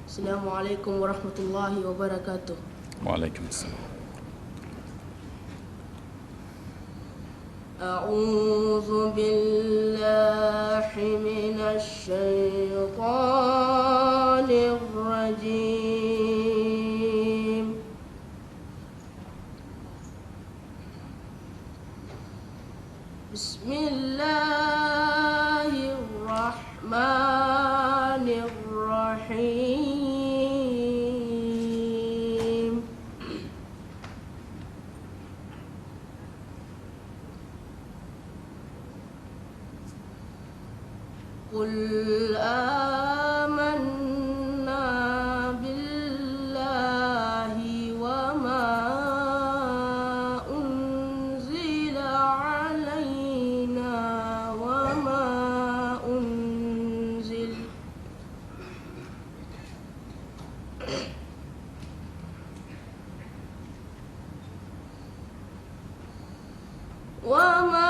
Assalamualaikum warahmatullahi wabarakatuh. Waalaikumsalam. A'udzu billahi minasy syaithanir rajim. Bismillahirrahmanirrahim. Qul amanna billahi wa ma unzila alaina wa ma unzil wa ma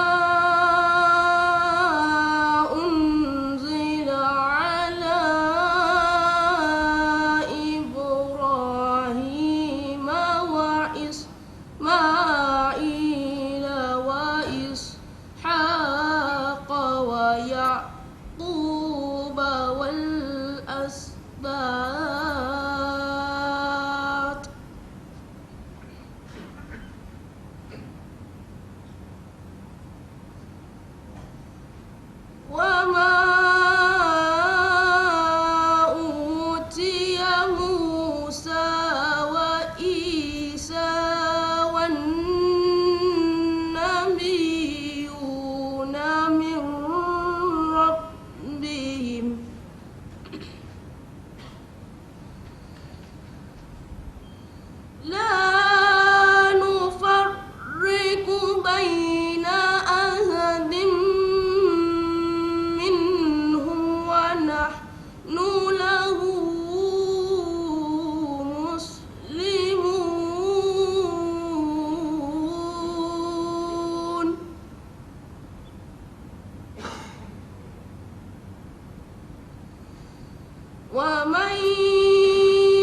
ومن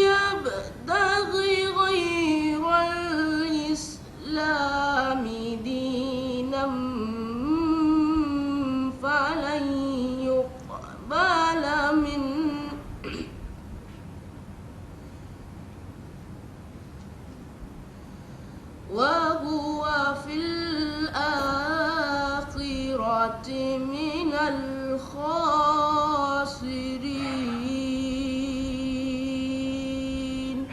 يبتغي غير الإسلام دينا فلن يقبل منه وهو في الآخرة من الخاسرين.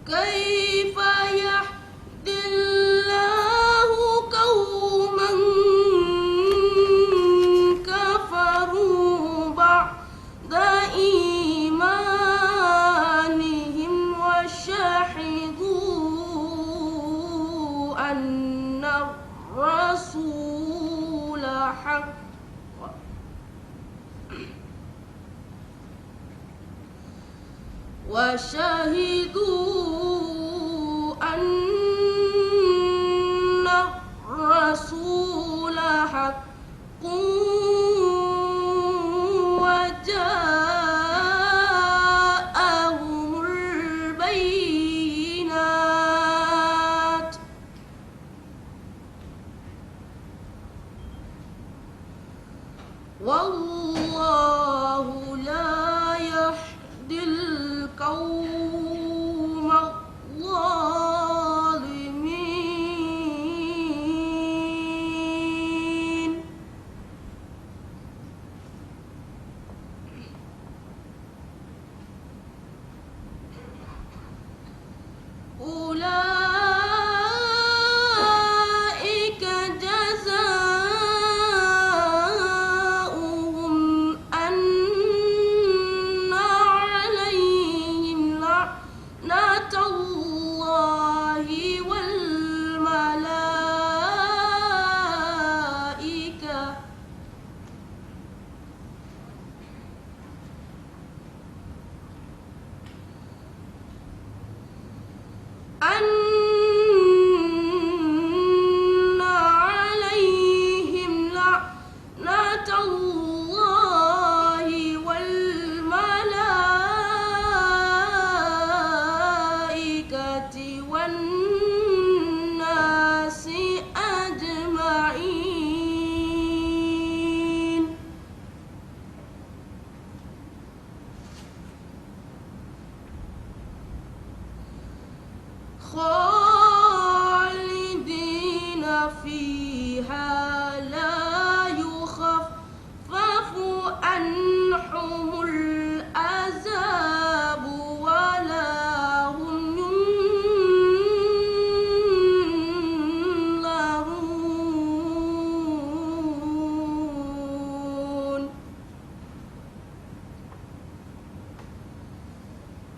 كيف يهدي الله قوما كفروا بعد إيمانهم وشهدوا أن الرسول حق وجاءهم البينات والله لا يهدي القوم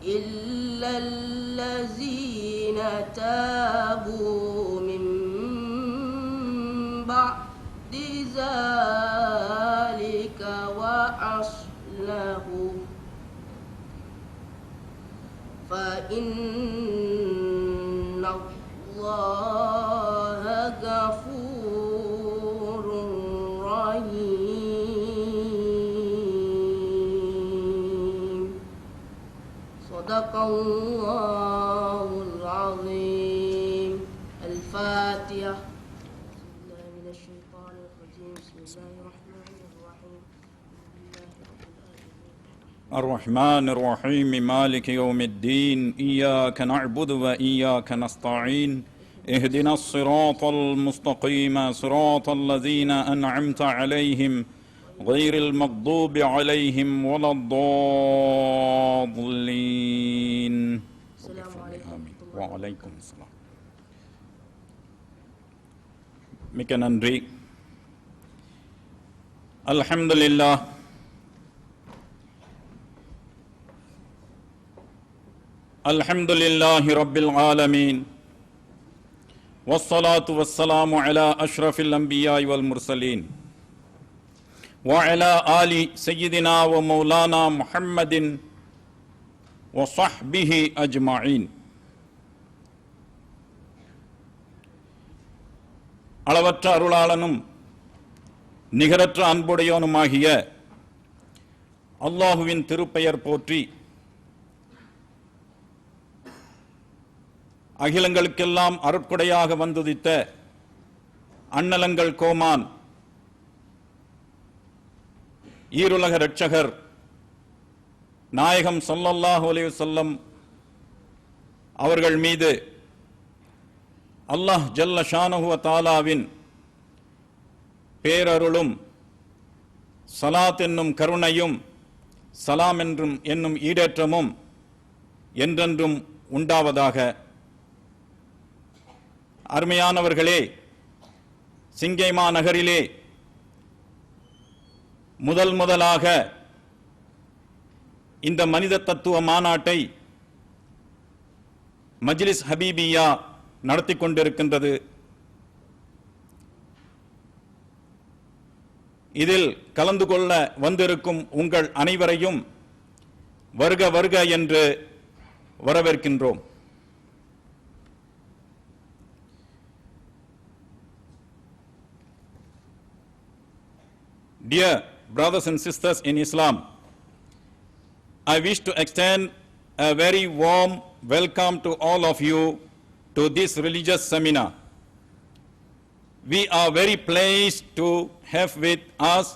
إلا الذين تابوا من بعد ذلك وأصلحوا فإن الله غفور رحيم. صدق الله العظيم. الفاتحة. من الشيطان الرجيم. بسم الله الرحمن الرحيم. الرحمن الرحيم مالك يوم الدين إياك نعبد وإياك نستعين اهدنا الصراط المستقيم صراط الذين أنعمت عليهم غير المغضوب عليهم ولا الضالين. السلام عليكم ورحمة الله. وعليكم السلام. மிக்க நன்றி. அல்ஹம்துலில்லாஹ். அல்ஹம்துலில்லாஹி ரப்பில் ஆலமீன். வஸ்ஸலாத்து வஸ்ஸலாமு அலா அஷ்ரஃபில் அன்பியாஇ வல் முர்சலீன் வ அலா ஆலி சய்யிதினா வ மௌலானா முஹம்மதின் வ ஸஹ்பிஹி அஜ்மஈன். அளவற்ற அருளாளனும் நிகரற்ற அன்புடையோனுமாகிய அல்லாஹுவின் திருப்பெயர் போற்றி அகிலங்களுக்கெல்லாம் அருட்கொடையாக வந்துதித்த அன்னலங்கள் கோமான் ஈருலக இரட்சகர் நாயகம் ஸல்லல்லாஹு அலைஹி வஸல்லம் அவர்கள் மீது அல்லாஹ் ஜல்ல ஷானஹு வ தஆலாவின் பேரருளும் சலாத் என்னும் கருணையும் சலாம் என்னும் ஈடேற்றமும் என்றென்றும் உண்டாவதாக. அருமையானவர்களே, சிங்கைமா நகரிலே முதலாக இந்த மனித தத்துவ மாநாட்டை மஜ்லிஸ் ஹபீபியா நடத்தி கொண்டிருக்கின்றது. இதில் கலந்து கொள்ள வந்திருக்கும் உங்கள் அனைவரையும் வருக வருக என்று வரவேற்கின்றோம். Dear brothers and sisters in Islam, I wish to extend a very warm welcome to all of you to this religious seminar. We are very pleased to have with us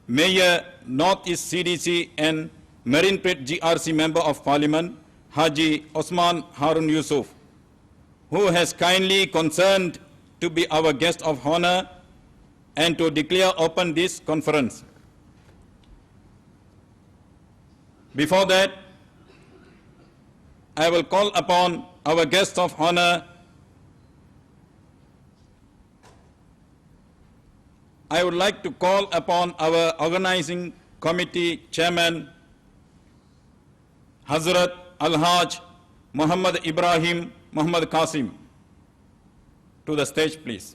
Mayor Northeast CDC and Marineparade GRC Member of Parliament Haji Osman Harun Yusuf, who has kindly concerned to be our guest of honor and to declare open this conference. Before that, I will call upon our guest of honor, I would like to call upon our organizing committee chairman, Hazrat Al-Haj Muhammad Ibrahim Muhammad Qasim, to the stage, please.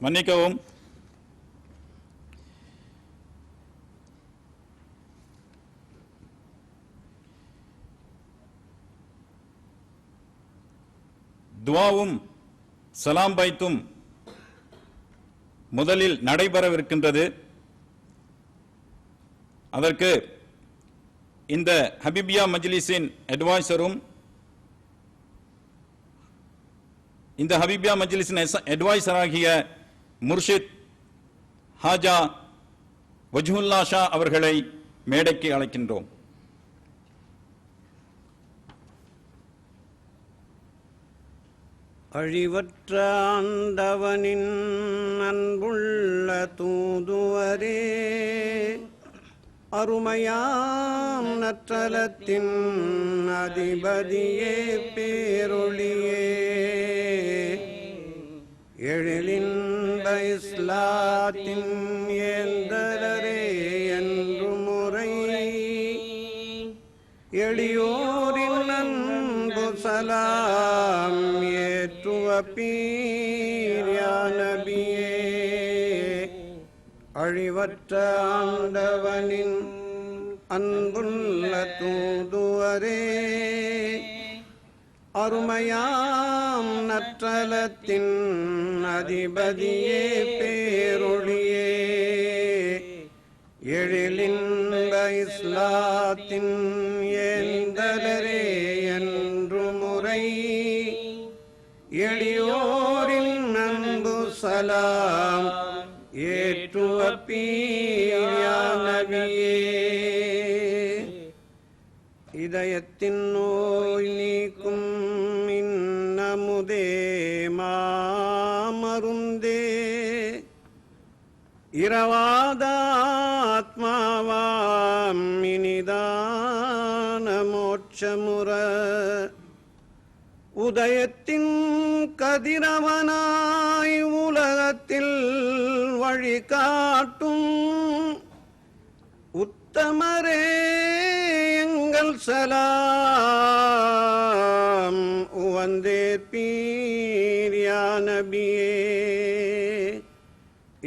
மன்னிக்கவும். துவாவும் சலாம் பைத்தும் முதலில் நடைபெறவிருக்கின்றது. அதற்கு இந்த ஹபீபியா மஜ்லிஸின் அட்வைசரும் இந்த ஹபீபியா மஜ்லிஸின் அட்வைசராகிய முர்ஷித் ஹாஜா வஜ்ஹுல்லா ஷா அவர்களை மேடைக்கு அழைக்கின்றோம். அழிவற்ற ஆண்டவனின் அன்புள்ள தூதுவரே, அருமையாம் நற்றலத்தின் அதிபதியே, பேரொளியே, எழிலின்ப இஸ்லாத்தின் ஏந்தரரே என்று முறை, எளியோரின் அன்பு சலாம் ஏற்றுவ பீர் யா நபியே, அழிவற்ற ஆண்டவனின் அன்புள்ள தூதுவரே, அருமையாம் நற்றலத்தின் அதிபதியே, பேரொளியே, எழிலின்ப இஸ்லாத்தின் ஏந்தலரே என்று முறை, எளியோரின் அன்பு சலாம் ஏற்றுவ பீர் யா நபியே, இதயத்தின் நோய் நீக்கும் இன்னமுதே மாமருந்தே, இரவாத ஆத்மாவாம் இனிதான மோட்சமுற, உதயத்தின் கதிரவனாய் உலகத்தில் வழிகாட்டும் உத்தமரே எங்கள் சலாம் உவந்தேற்பீர் யா நபியே,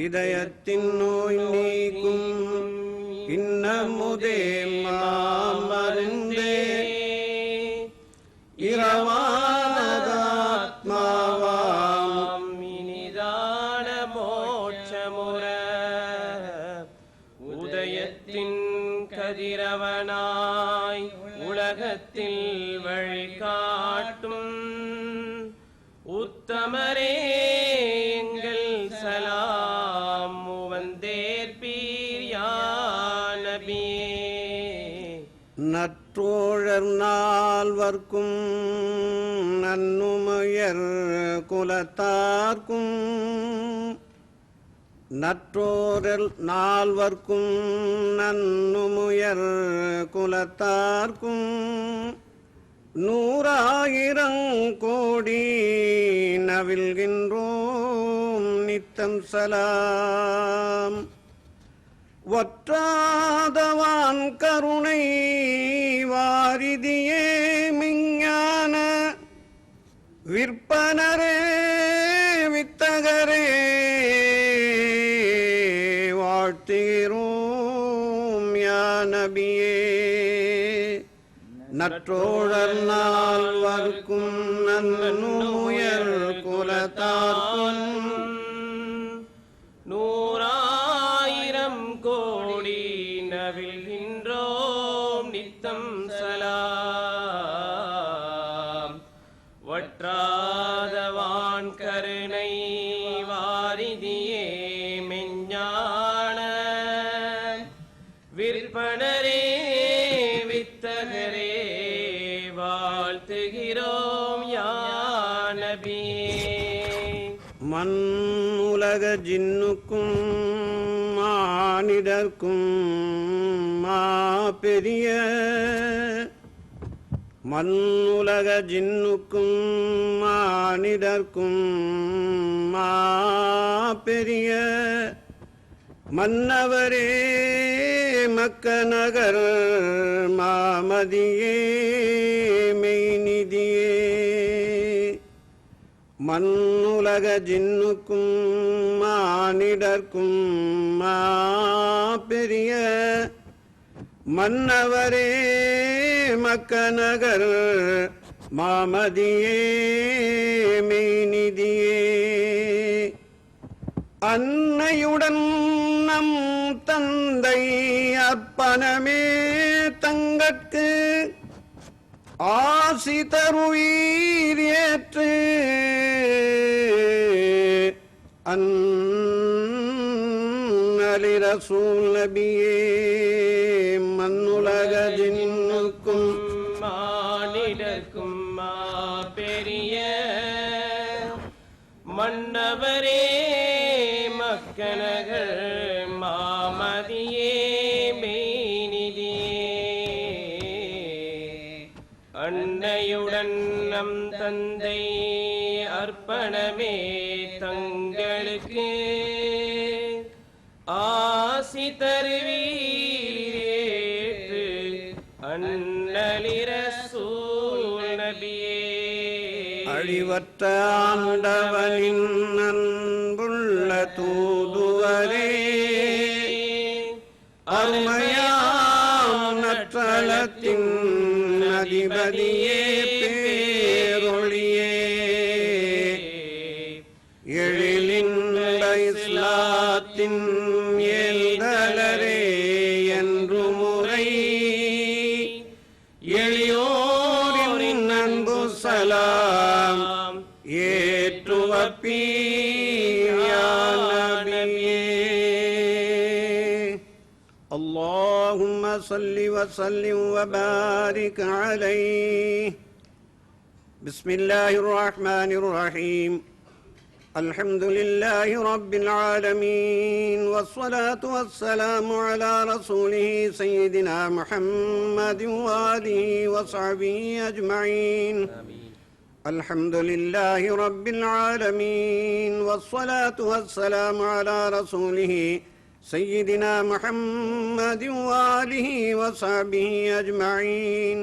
இதயத்தின் நோய் நீக்கும் இன்னமுதே மாமருந்தே, இரவாத ஆத்மாவாம் இனிதான மோட்சமுற, உதயத்தின் கதிரவனாய் உலகத்தில் வழிகாட்டும் உத்தமரே எங்கள் சலாம் வந்தேற்பீர் யா நபியே, நற்றோழர் நால்வர்க்கும் நன்னுமையர் குலத்தார்க்கும், நற்றோரல் நால்வர்க்கும் நன்னுமுயர் குலத்தார்க்கும், 100,000 கோடி நவில்கின்றோம் நித்தம் சலாம், ஒற்றாதவான் கருணை வாரிதியே, மெஞ்ஞான விற்பனரே, வித்தகரே, வாழ்த்துகிறோம் யா நபியே, நற்றோழர் நால்வர்க்கும் நன்னுயர் குலத்தார்க்கும், 100,000 கோடி நவில்கின்றோம் நித்தம் சலாம், வற்றாதவான் கருணை வாரிதியே, மெஞ்ஞான விற்பனரே, வித்தகரே, வாழ்த்துகிறோம் யா நபியே, மண் உலக ஜின்னுக்கும் மானிடர்க்கும் மாபெரிய, மண் உலக ஜின்னுக்கும் மானிடர்க்கும் மாபெரிய, மன்னவரே மக்க நகர் மாமதியே, மெய்நிதியே, மண்ணுலக ஜின்னுக்கும் மானிடர்க்கும் மாபெரிய, மன்னவரே மக்க நகர் மாமதியே, மெய்நிதியே, அன்னையுடன் நம் தந்தை அர்ப்பணமே தங்கட்கு, ஆசி தருவீர் ஏற்று அன்னலி ரசூல் நபியே, மண்ணுலக ஜின்னுக்கும் மானிடர்க்கும் பெரிய, கனகர் மாமதியே மெய்நிதியே அன்னையுடன் நம் தந்தை அர்ப்பணமே தங்களுக்கு ஆசி தருவீரேற்று அன்னலிரசூல் நபியே அழிவற்ற ஆண்டவனின் அன்புள்ள தூதுவரே அருமையாம் நற்றலத்தின் அதிபதியே பேரொளியே எழிலின் இஸ்லாத்தின் ஏழ்தலரே என்று முறை எளியோரின் அன்பு சலாம் ஏற்றுவப்பீயா நபியே اللهم صل وسلم وبارك عليه بسم الله الرحمن الرحيم الحمد لله رب العالمين والصلاة والسلام على رسوله سيدنا محمد وآله وصحبه أجمعين الحمد لله رب العالمين والصلاة والسلام على رسوله سيدنا محمد وآله وصحبه أجمعين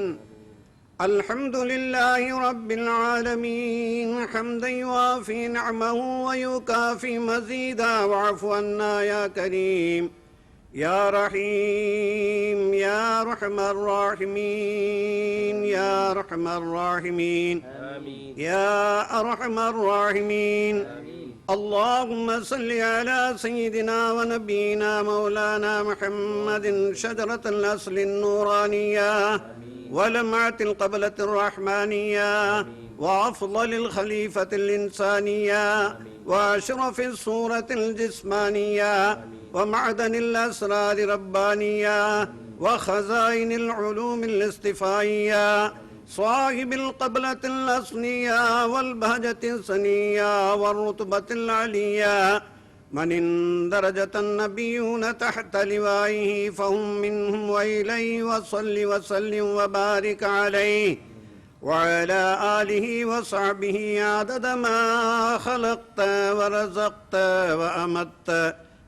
الحمد لله رب العالمين حمدا يوافي نعمه ويكافي مزيدا واعف عنا يا كريم يا رحيم يا أرحم الراحمين يا أرحم الراحمين يا أرحم الراحمين اللهم صل على سيدنا ونبينا مولانا محمد شجرة الأصل النورانية ولمعة القبلة الرحمانية وأفضل الخليفة الإنسانية وأشرف الصورة الجسمانية ومعدن الأسرار ربانية وخزائن العلوم الاصطفائية صاحب القبلة الأصلية والبهجة السنية والرتبة العلية من اندرجت النبيون تحت لوائه فهم منهم وإليه وصل وسلم وبارك عليه وعلى آله وصحبه عدد ما خلقت ورزقت وأمت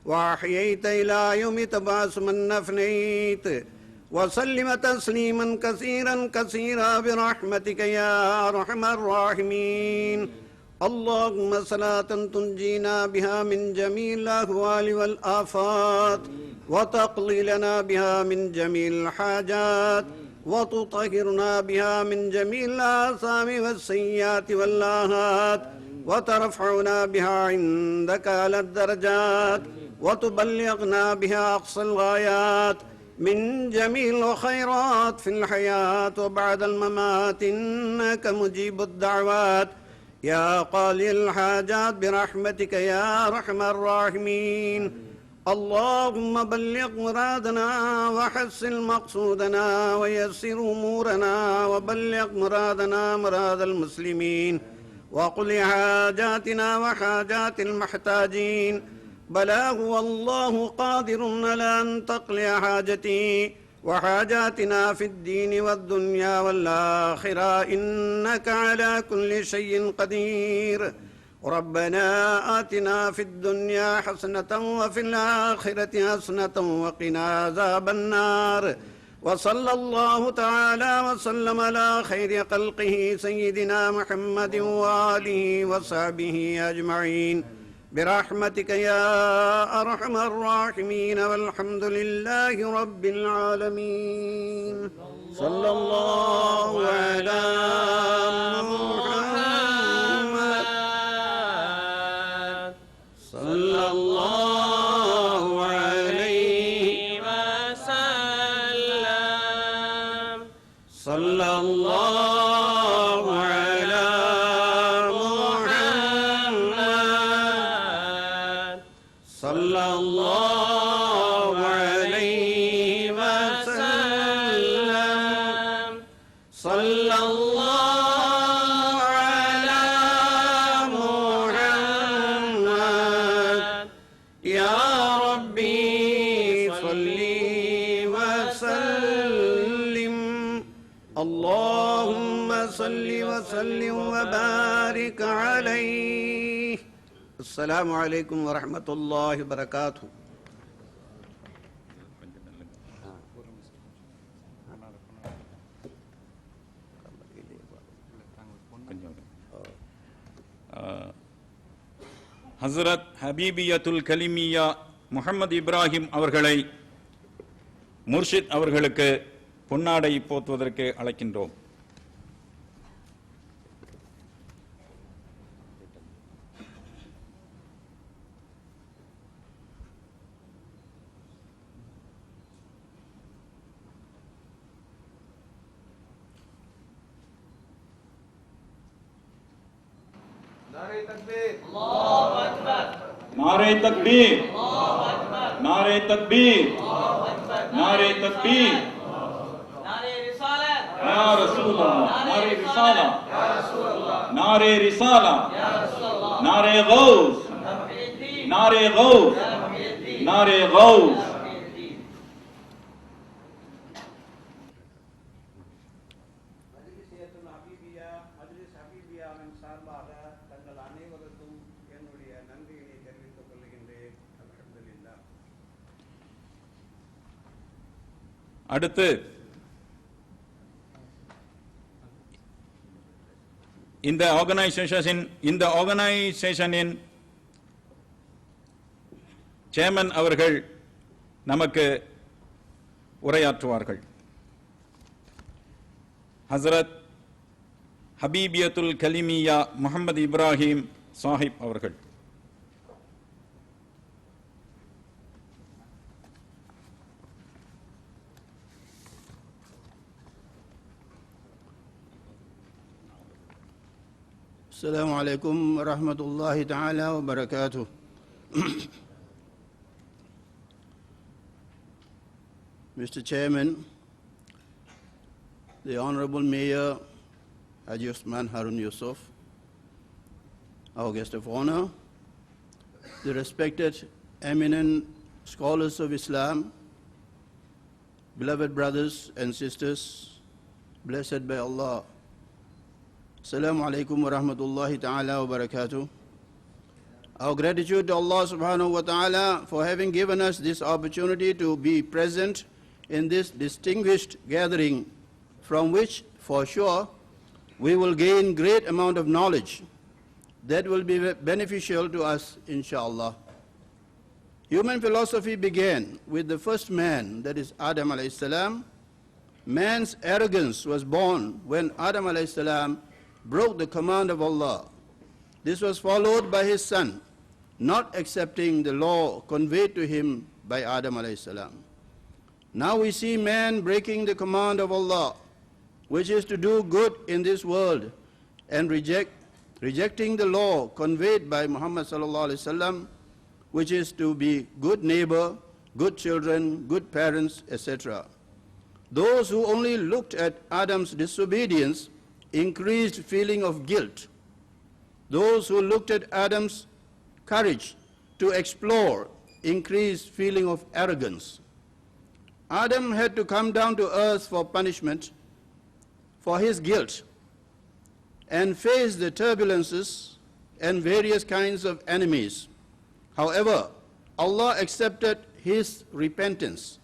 وأحييت إلى يوم تبعث من أفنيت وسلم تسليما كثيرا كثيرا برحمتك يا أرحم الراحمين اللهم صلاة تنجينا بها من جميع الأهوال والآفات وتقضي لنا بها من جميع الحاجات وتطهرنا بها من جميع الآثام والسيئات والآهات وترفعنا بها عندك على الدرجات وتبلغنا بها أقصى الغايات من جميع الخيرات في الحياة وبعد الممات إنك مجيب الدعوات يا قاضي الحاجات برحمتك يا أرحم الراحمين اللهم بلغ مرادنا وحسن مقصودنا ويسر أمورنا وبلغ مرادنا مراد المسلمين وقل حاجاتنا وحاجات المحتاجين بلاغ والله قادر على أن تقضي حاجتي وحاجاتنا في الدين والدنيا والآخرة إنك على كل شيء قدير ربنا آتنا في الدنيا حسنة وفي الآخرة حسنة وقنا عذاب النار وصلى الله تعالى وسلم على خير خلقه سيدنا محمد وآله وصحبه أجمعين برحمتك يا أرحم الراحمين والحمد لله رب العالمين صلى الله على محمد صلى الله عليه وسلم صلى الله على محمد صلى الله عليه وسلم صلى الله على محمد يا ربي صل وسلم اللهم صل وسلم وبارك عليه. السلام عليكم ورحمة الله وبركاته. ஹஸ்ரத் ஹபீபியத்துல் கலிமியா முஹம்மது இப்ராஹிம் அவர்களை முர்ஷித் அவர்களுக்கு பொன்னாடை போத்துவதற்கு அழைக்கின்றோம். नारे तकबीर नारे तकबीर नारे तकबीर नारे तकबीर नारे रिसालत या रसूल अल्लाह नारे रिसाला नारे रिसाला नारे गौस नारे गौस नारे गौस. மஜ்லிஸியத்துல் ஹபீபியா மஜ்லிஸ் ஹபீபியாவின் சார்பாக தங்கள் அனைவருக்கும் என்னுடைய நன்றியினை தெரிவித்துக் கொள்கின்றேன். அல்ஹம்துலில்லாஹ். அடுத்து இந்த ஆர்கனைசேஷனின் சேர்மன் அவர்கள் நமக்கு உரையாற்றுவார்கள். ஹஸ்ரத் ஹபீபியத்துல் கலிமியா முஹம்மது இப்ராஹிம் சாஹிப் அவர்கள். السلام عليكم ورحمة الله تعالى وبركاته. Mr. Chairman, the Honorable Mayor Haji Usman Harun Yusuf, our guest of honor, the respected eminent scholars of Islam, beloved brothers and sisters, blessed by Allah. Assalamu alaikum wa rahmatullahi ta'ala wa barakatuh. Our gratitude to Allah subhanahu wa ta'ala for having given us this opportunity to be present in this distinguished gathering, from which for sure we will gain great amount of knowledge that will be beneficial to us, inshallah. Human philosophy began with the first man, that is Adam alayhi salam. Man's arrogance was born when Adam alayhi salam broke the command of Allah. This was followed by his son, not accepting the law conveyed to him by Adam alayhi salam. Now we see man breaking the command of Allah, which is to do good in this world, and rejecting the law conveyed by Muhammad sallallahu alaihi wasallam, which is to be good neighbor, good children, good parents, etc. Those who only looked at Adam's disobedience increased feeling of guilt. Those who looked at Adam's courage to explore increased feeling of arrogance. Adam had to come down to earth for punishment for his guilt and face the turbulences and various kinds of enemies. However, Allah accepted his repentance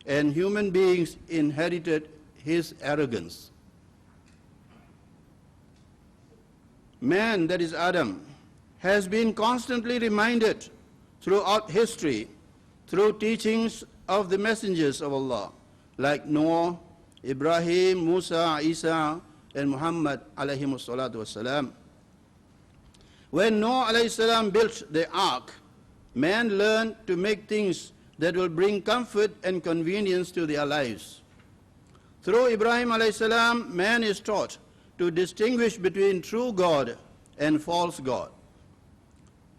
and human beings inherited his arrogance. Man, that is Adam, has been constantly reminded throughout history through teachings of the messengers of Allah, like Noah, Ibrahim, Musa, Isa, and Muhammad alayhimus salatu wassalam. When Noah alayhi salam built the ark, man learned to make things that will bring comfort and convenience to their lives. Through Ibrahim alayhi salam, man is taught to distinguish between true God and false God.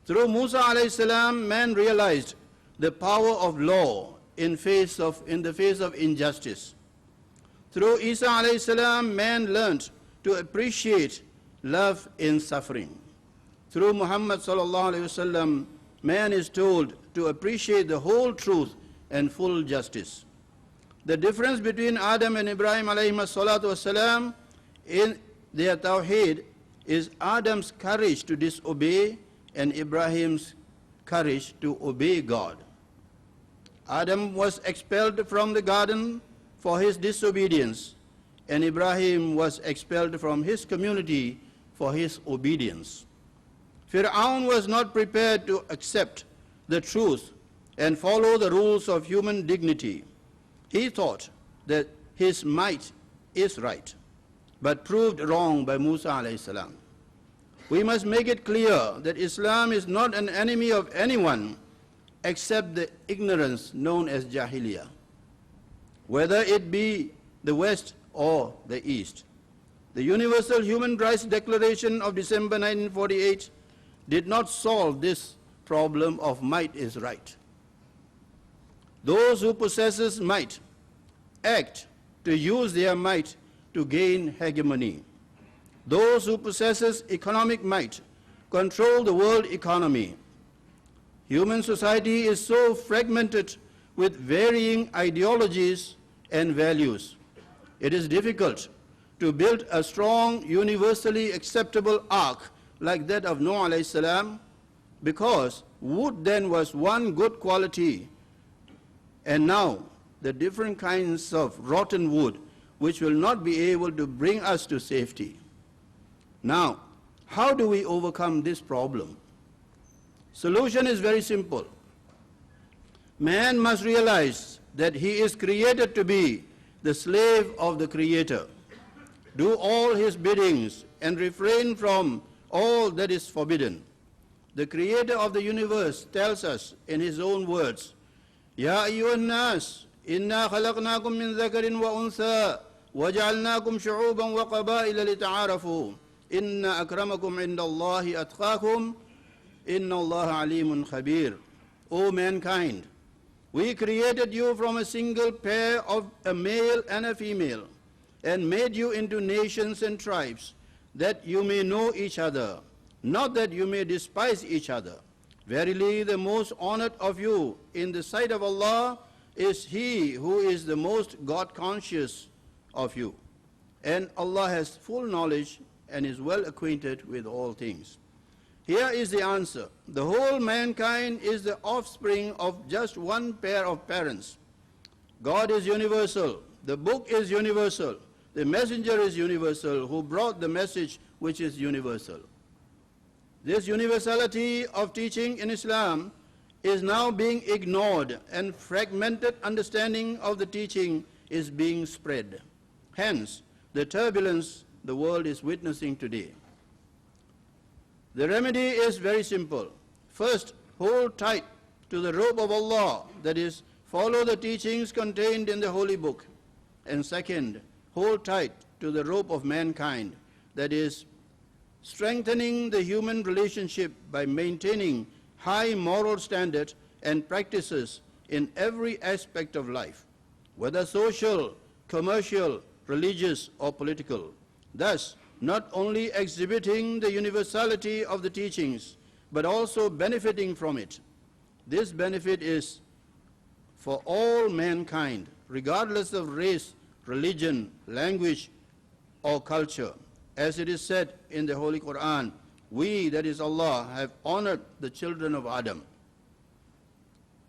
Through Musa alayhi salam, man realized the power of law in the face of injustice. Through Isa alayhi salam, man learned to appreciate love in suffering. Through Muhammad sallallahu alayhi wasallam, man is told to appreciate the whole truth and full justice. The difference between Adam and Ibrahim alayhi salatu wasalam in their tawheed is Adam's courage to disobey and Ibrahim's courage to obey God. Adam was expelled from the garden for his disobedience, and Ibrahim was expelled from his community for his obedience. Fir'aun was not prepared to accept the truth and follow the rules of human dignity. He thought that his might is right, but proved wrong by Musa alayhi salam. We must make it clear that Islam is not an enemy of anyone except the ignorance known as Jahiliyyah, whether it be the West or the East. The Universal Human Rights Declaration of December 1948 did not solve this problem of might is right. Those who possess might act to use their might to gain hegemony. Those who possess economic might control the world economy. Human society is so fragmented with varying ideologies and values. It is difficult to build a strong, universally acceptable ark like that of Noah alayhi salam, because wood then was one good quality, and now the different kinds of rotten wood which will not be able to bring us to safety. Now, how do we overcome this problem? Solution is very simple. Man must realize that he is created to be the slave of the Creator. Do all his biddings and refrain from all that is forbidden. The Creator of the universe tells us in his own words, Ya ayyuhan nas, inna khalaqnakum min dhakarin wa untha, waja'alnakum shu'uban wa qabaila lita'arafu, inna akramakum indallahi atqakum, inna allaha alimun khabir. O mankind, we created you from a single pair of a male and a female, and made you into nations and tribes, that you may know each other, not that you may despise each other. Verily, the most honored of you in the sight of Allah is he who is the most God-conscious of you. And Allah has full knowledge and is well acquainted with all things. Here is the answer. The whole mankind is the offspring of just one pair of parents. God is universal. The book is universal. The messenger is universal, who brought the message which is universal. This universality of teaching in Islam is now being ignored, and fragmented understanding of the teaching is being spread. Hence, the turbulence the world is witnessing today. The remedy is very simple. First, hold tight to the rope of Allah, that is, follow the teachings contained in the Holy Book. And second, hold tight to the rope of mankind, that is, strengthening the human relationship by maintaining high moral standards and practices in every aspect of life, whether social, commercial, religious, or political. Thus, not only exhibiting the universality of the teachings, but also benefiting from it. This benefit is for all mankind, regardless of race, religion, language, or culture. As it is said in the Holy Quran, we, that is Allah, have honored the children of Adam.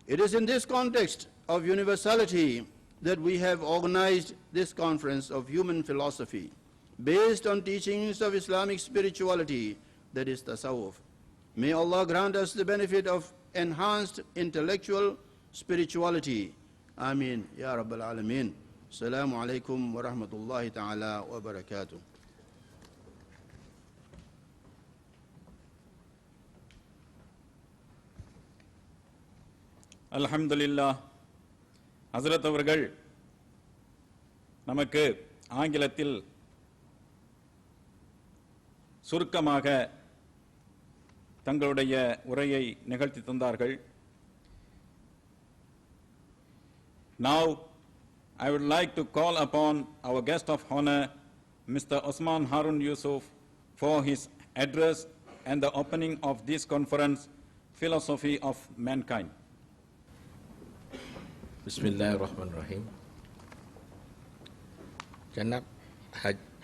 It is in this context of universality that we have organized this conference of human philosophy, based on teachings of Islamic spirituality, that is Tasawwuf. May Allah grant us the benefit of enhanced intellectual spirituality. Ameen, Ya Rabbal Alameen. Assalamu alaikum wa rahmatullahi ta'ala wa barakatuh. அல்ஹம்துலில்லாஹ். ஹஸ்ரத் அவர்கள் நமக்கு ஆங்கிலத்தில் சுருக்கமாக தங்களுடைய உரையை நிகழ்த்தி தந்தார்கள். Now, I would like to call upon our guest of honor, Mr. Osman Harun Yusuf, for his address and the opening of this conference, Philosophy of Mankind. Bismillahirrahmanirrahim. Janab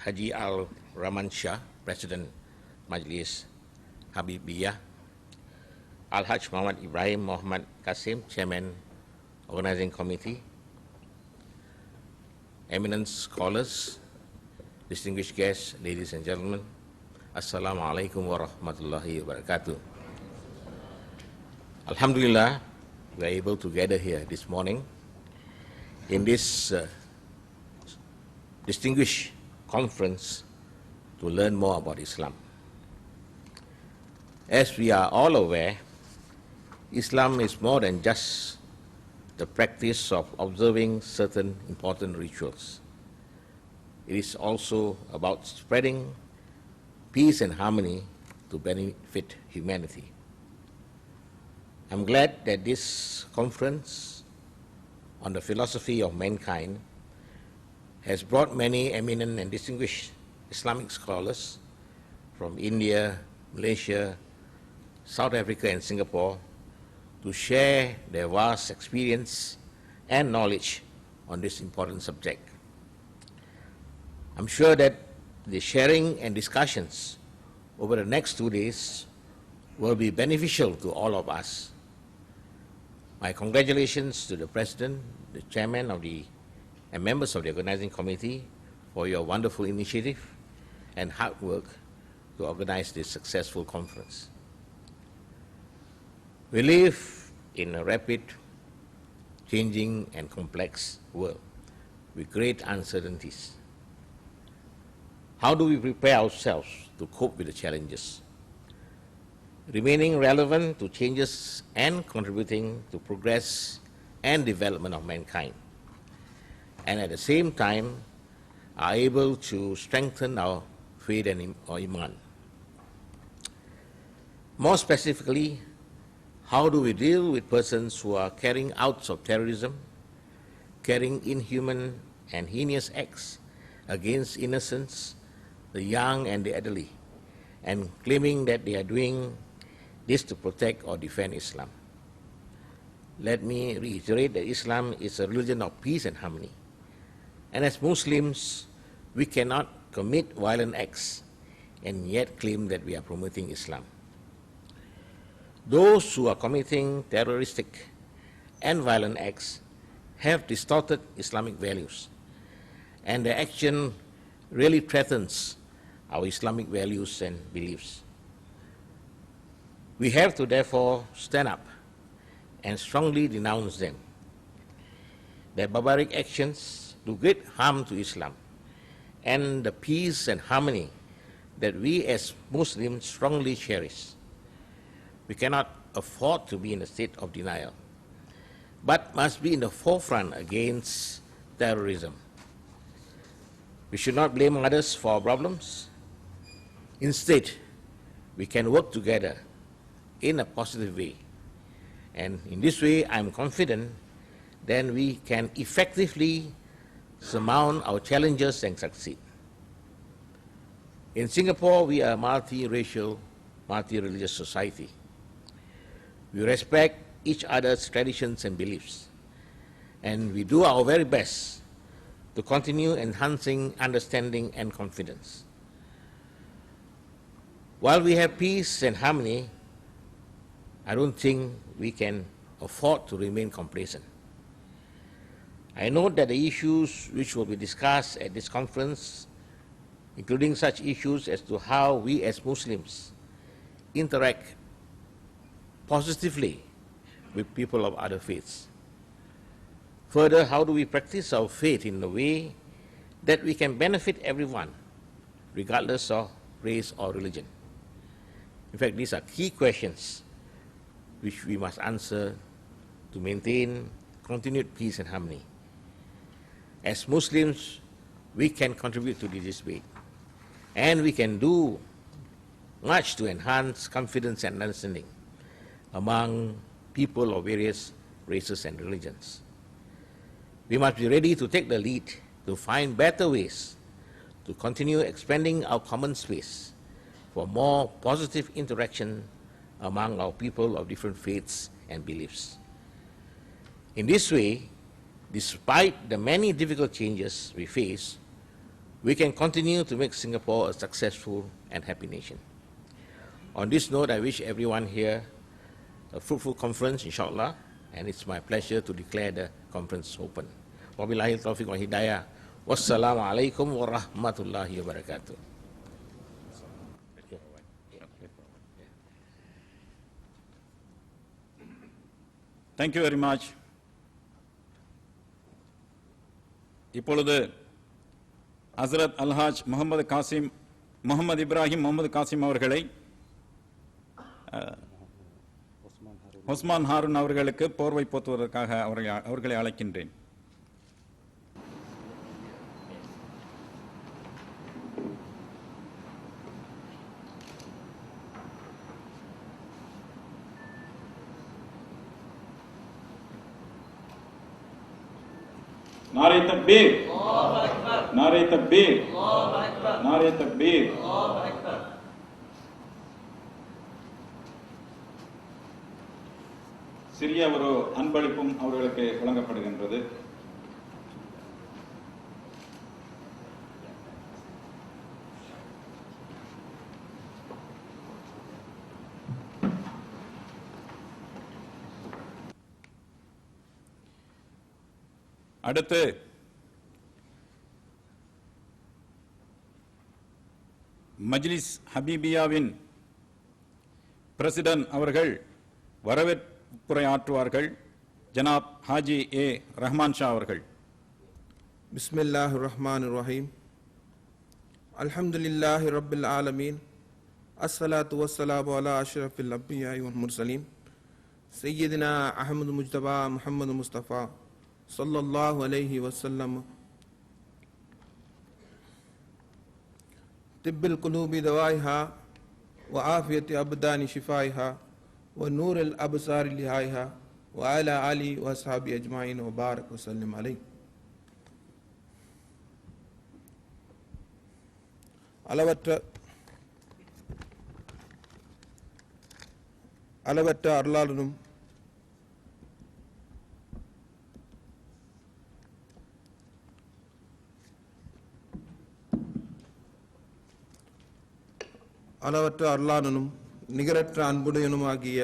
Haji Al Rahman Shah, President Majlis Habibiyah, Al-Haj Muhammad Ibrahim Muhammad Qasim, Chairman Organizing Committee, eminent scholars, distinguished guests, ladies and gentlemen, Assalamu alaikum warahmatullahi wabarakatuh. Alhamdulillah, we are able to gather here this morning in this distinguished conference to learn more about Islam. As we are all aware, Islam is more than just the practice of observing certain important rituals. It is also about spreading peace and harmony to benefit humanity. I'm glad that this conference on the philosophy of mankind has brought many eminent and distinguished Islamic scholars from India, Malaysia, South Africa and Singapore to share their vast experience and knowledge on this important subject. I'm sure that the sharing and discussions over the next 2 days will be beneficial to all of us. My congratulations to the President, the Chairman and members of the Organizing Committee for your wonderful initiative and hard work to organize this successful conference. We live in a rapid, changing and complex world with great uncertainties. How do we prepare ourselves to cope with the challenges? Remaining relevant to changes and contributing to progress and development of mankind, and at the same time are able to strengthen our faith and our iman. More specifically, how do we deal with persons who are carrying acts of terrorism, carrying inhuman and heinous acts against innocents, the young and the elderly, and claiming that they are doing this to protect or defend Islam? Let me reiterate that Islam is a religion of peace and harmony. And as Muslims, we cannot commit violent acts and yet claim that we are promoting Islam. Those who are committing terroristic and violent acts have distorted Islamic values, and their action really threatens our Islamic values and beliefs. We have to therefore stand up and strongly denounce them. Their barbaric actions do great harm to Islam and the peace and harmony that we as Muslims strongly cherish. We cannot afford to be in a state of denial, but must be in the forefront against terrorism. We should not blame others for our problems. Instead, we can work together in a positive way. And in this way, I'm confident that we can effectively surmount our challenges and succeed. In Singapore, we are a multi-racial, multi-religious society. We respect each other's traditions and beliefs, and we do our very best to continue enhancing understanding and confidence. While we have peace and harmony, I don't think we can afford to remain complacent. I note that the issues which will be discussed at this conference, including such issues as to how we as Muslims interact positively with people of other faiths. Further, how do we practice our faith in a way that we can benefit everyone, regardless of race or religion? In fact, these are key questions which we must answer to maintain continued peace and harmony. As Muslims, we can contribute to this debate, and we can do much to enhance confidence and understanding among people of various races and religions. We must be ready to take the lead to find better ways to continue expanding our common space for more positive interaction among our people of different faiths and beliefs. In this way, despite the many difficult changes we face, we can continue to make Singapore a successful and happy nation. On this note, I wish everyone here a fruitful conference, inshallah, and it's my pleasure to declare the conference open. Wabillahi taufiq wa hidayah. Wassalamu alaikum warahmatullahi wabarakatuh. Thank you very much. இப்பொழுது ஹஸ்ரத் அல்ஹாஜ் முகமது இப்ராஹிம் காசிம் அவர்களை உஸ்மான் ஹாரூன் அவர்களுக்கு போர்வை போத்துவதற்காக அவர்களை அழைக்கின்றேன். नारे तकबीर, नारे तकबीर, नारे तकबीर. சிறிய ஒரு அன்பளிப்பும் அவர்களுக்கு வழங்கப்படுகின்றது. அடுத்து மஜ்லிஸ் ஹபீபியாவின் பிரசிடென்ட் அவர்கள் வரவேற்புரை ஆற்றுவார்கள். ஜனாப் ஹாஜி ஏ ரஹ்மான் ஷா அவர்கள். பிஸ்மில்லாஹிர் ரஹ்மானிர் ரஹீம். அல்ஹம்துலில்லாஹி ரப்பில் ஆலமீன். அஸ்ஸலாத்து வஸ்ஸலாமு அலா அஷ்ரஃபில் அன்பியாஇ வல் முர்சலீன் சய்யிதினா அஹ்மது முஜ்தபா முஹம்மது முஸ்தபா ஸல்லல்லாஹு அலைஹி வஸல்லம். திப்பில் குலூபி தவாயிஹா வ ஆஃபியத்தி அப்தானி ஷிஃபாயிஹா வ நூரில் அப்சாரி லிஹாயிஹா வ அலா ஆலி வ அஸ்ஹாபி அஜ்மாயின் வ பாரக் வ ஸல்லிம் அலைஹி. அளவற்ற அருளாளனும் நிகரற்ற அன்புடையனுமாகிய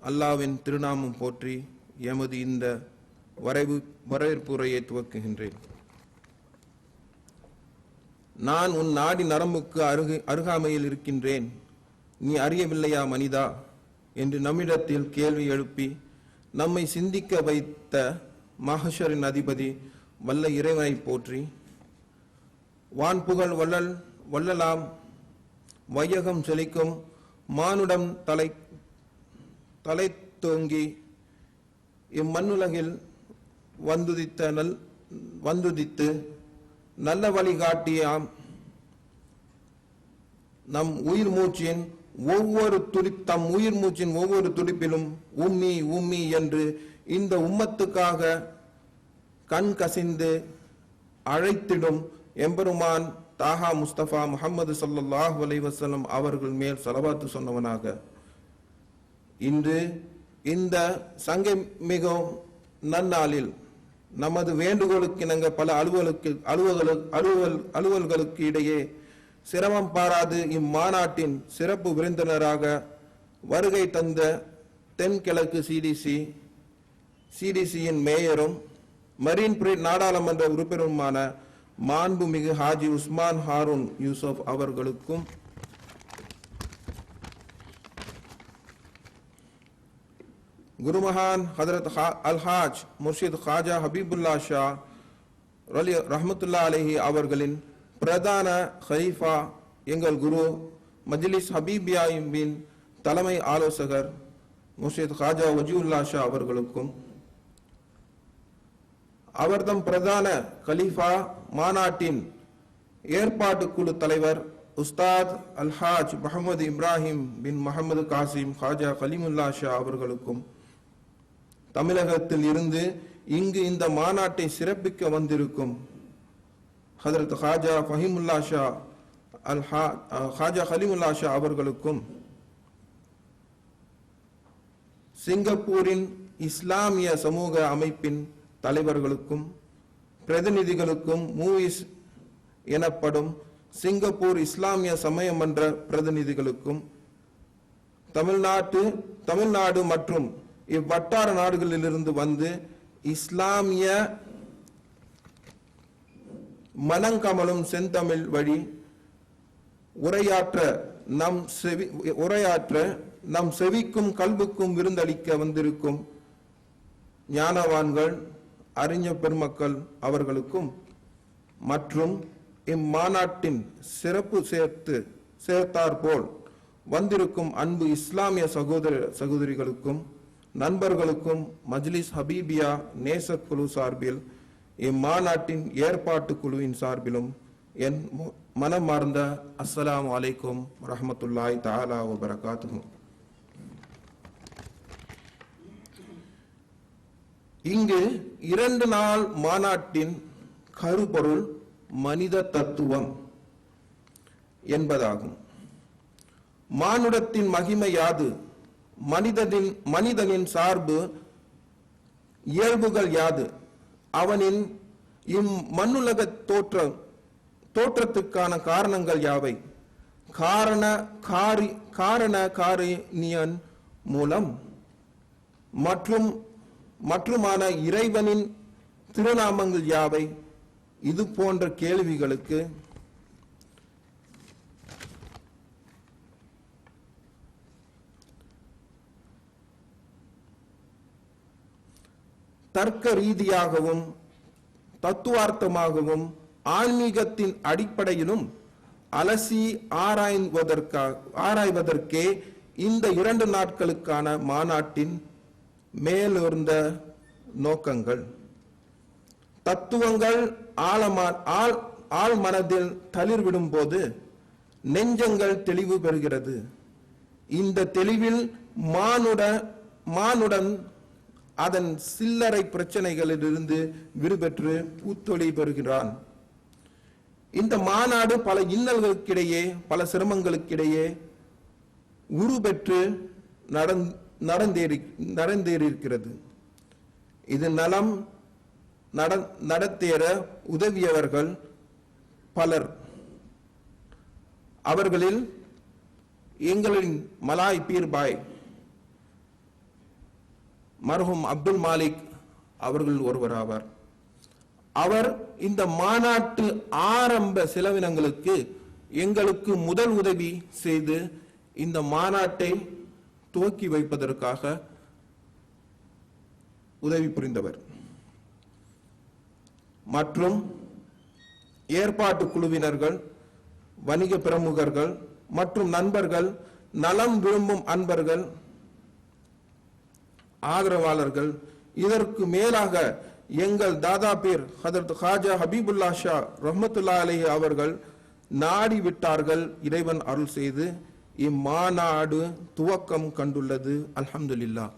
அல்லாஹ்வின் திருநாமம் போற்றி எமது இந்த வரவேற்புரையை துவக்குகின்றேன். நான் உன் நாடி நரம்புக்கு அருகாமையில் இருக்கின்றேன், நீ அறியவில்லையா மனிதா என்று நம்மிடத்தில் கேள்வி எழுப்பி நம்மை சிந்திக்க வைத்த மஹ்ஷரின் அதிபதி வல்ல இறைவனை போற்றி, வான்புகழ் வள்ளலாம் வையகம் செழிக்கும் மானுடம் தலை தோங்கி இம்மண்ணுலகில் வந்துதித்து நல்ல வழிகாட்டியாம் நம் உயிர் மூச்சின் ஒவ்வொரு துடிப்பிலும் உம்மி என்று இந்த உம்மத்துக்காக கண் கசிந்து அழைத்திடும் எம்பெருமான் தாஹா முஸ்தபா முஹம்மது ஸல்லல்லாஹு அலைஹி வஸல்லம் அவர்கள் மேல் ஸலவாத்து சொன்னவனாக, இன்று இந்த சங்கை மிகவும் நன்னாளில் நமது வேண்டுகோளுக்கு இணங்க பல அலுவல்களுக்கு இடையே சிரமம் பாராது இம்மாநாட்டின் சிறப்பு விருந்தினராக வருகை தந்த தென்கிழக்கு சிடிசியின் மேயரும் மரீன் பிரேட் நாடாளுமன்ற உறுப்பினருமான மாண்புமிகு ஹாஜி உஸ்மான் ஹாரூன் யூசுப் அவர்களுக்கும், குருமகான் ஹதரத் அல்ஹாஜ் முர்ஷித் காஜா ஹபீபுல்லா ஷா ரஹ்மத்துல்லா அலைஹி அவர்களின் பிரதான ஹலீஃபா எங்கள் குரு மஜ்லிஸ் ஹபீபியாவின் தலைமை ஆலோசகர் முர்ஷித் காஜா வஜிவுல்லா ஷா அவர்களுக்கும், அவர்தம் பிரதான கலீஃபா மாநாட்டின் ஏற்பாட்டு குழு தலைவர் உஸ்தாத் அல்ஹாஜ் முஹம்மது இப்ராஹிம் பின் முஹம்மது காசிம் காஜா கலீமுல்லா ஷா அவர்களுக்கும், தமிழகத்தில் இருந்து இங்கு இந்த மாநாட்டை சிறப்பிக்க வந்திருக்கும் ஹதரத் காஜா ஃபஹீமுல்லா ஷா காஜா கலீமுல்லா ஷா அவர்களுக்கும், சிங்கப்பூரின் இஸ்லாமிய சமூக அமைப்பின் தலைவர்களுக்கும் பிரதிநிதிகளுக்கும் மூவிஸ் எனப்படும் சிங்கப்பூர் இஸ்லாமிய சமய மன்ற பிரதிநிதிகளுக்கும் தமிழ்நாடு மற்றும் இவ்வட்டார நாடுகளிலிருந்து வந்து இஸ்லாமிய மனங்கமலும் செந்தமிழ் வழி உரையாற்ற நம் செவிக்கும் கல்வுக்கும் விருந்தளிக்க வந்திருக்கும் ஞானவான்கள் அறிஞர் பெருமக்கள் அவர்களுக்கும் மற்றும் இம்மாநாட்டின் சிறப்பு சேர்த்தாற்போல் வந்திருக்கும் அன்பு இஸ்லாமிய சகோதரிகளுக்கும் நண்பர்களுக்கும் மஜ்லிஸ் ஹபீபியா நேசக்குழு சார்பில் இம்மாநாட்டின் ஏற்பாட்டு குழுவின் சார்பிலும் என் மனமார்ந்த அஸ்ஸலாமு அலைக்கும் வரஹ்மத்துல்லாஹி தஆலா வ பரகாத்துஹு. இங்கு 2 நாள் மாநாட்டின் கருப்பொருள் மனித தத்துவம் என்பதாகும். மானுடத்தின் மகிமை யாது? மனிதனின் சார்பு இயல்புகள் யாது? அவனின் இம்மண்ணுலக தோற்றத்துக்கான காரணங்கள் யாவை? காரணியன் மூலம் மற்றுமான இறைவனின் திருநாமங்கள் யாவை? இது போன்ற கேள்விகளுக்கு தர்க்க ரீதியாகவும் தத்துவார்த்தமாகவும் ஆன்மீகத்தின் அடிப்படையிலும் அலசி ஆராய்வதற்கே இந்த 2 நாட்களுக்கான மாநாட்டின் மேலுர்ந்த நோக்கங்கள். தத்துவங்கள் ஆழ் மனதில் தளிர்விடும் போது நெஞ்சங்கள் தெளிவு பெறுகிறது. இந்த தெளிவில் மானுடன் அதன் சில்லறை பிரச்சனைகளிலிருந்து விடுபெற்று புத்தொளி பெறுகிறான். இந்த மாநாடு பல இன்னல்களுக்கிடையே பல சிரமங்களுக்கிடையே உருபெற்று நடந்தேறியிருக்கிறது. இது நலம் நடத்தேற உதவியவர்கள் பலர். அவர்களில் எங்களின் மலாய் பீர்பாய் மர்ஹூம் அப்துல் மாலிக் அவர்கள் ஒருவராவார். அவர் இந்த மாநாட்டு ஆரம்ப செலவினங்களுக்கு எங்களுக்கு முதல் உதவி செய்து இந்த மாநாட்டை துவக்கி வைப்பதற்காக உதவி புரிந்தவர். மற்றும் ஏற்பாட்டு குழுவினர்கள், வணிக பிரமுகர்கள் மற்றும் நண்பர்கள், நலம் விரும்பும் அன்பர்கள், ஆதரவாளர்கள், இதற்கு மேலாக எங்கள் தாதா பீர் ஹதரத் ஹாஜா ஹபீபுல்லா ஷா ரஹ்மத்துல்லாஹி அலைஹி அவர்கள் நாடி விட்டார்கள். இறைவன் அருள் செய்து இம்மாநாடு துவக்கம் கண்டுள்ளது. அல்ஹம்துலில்லாஹ்.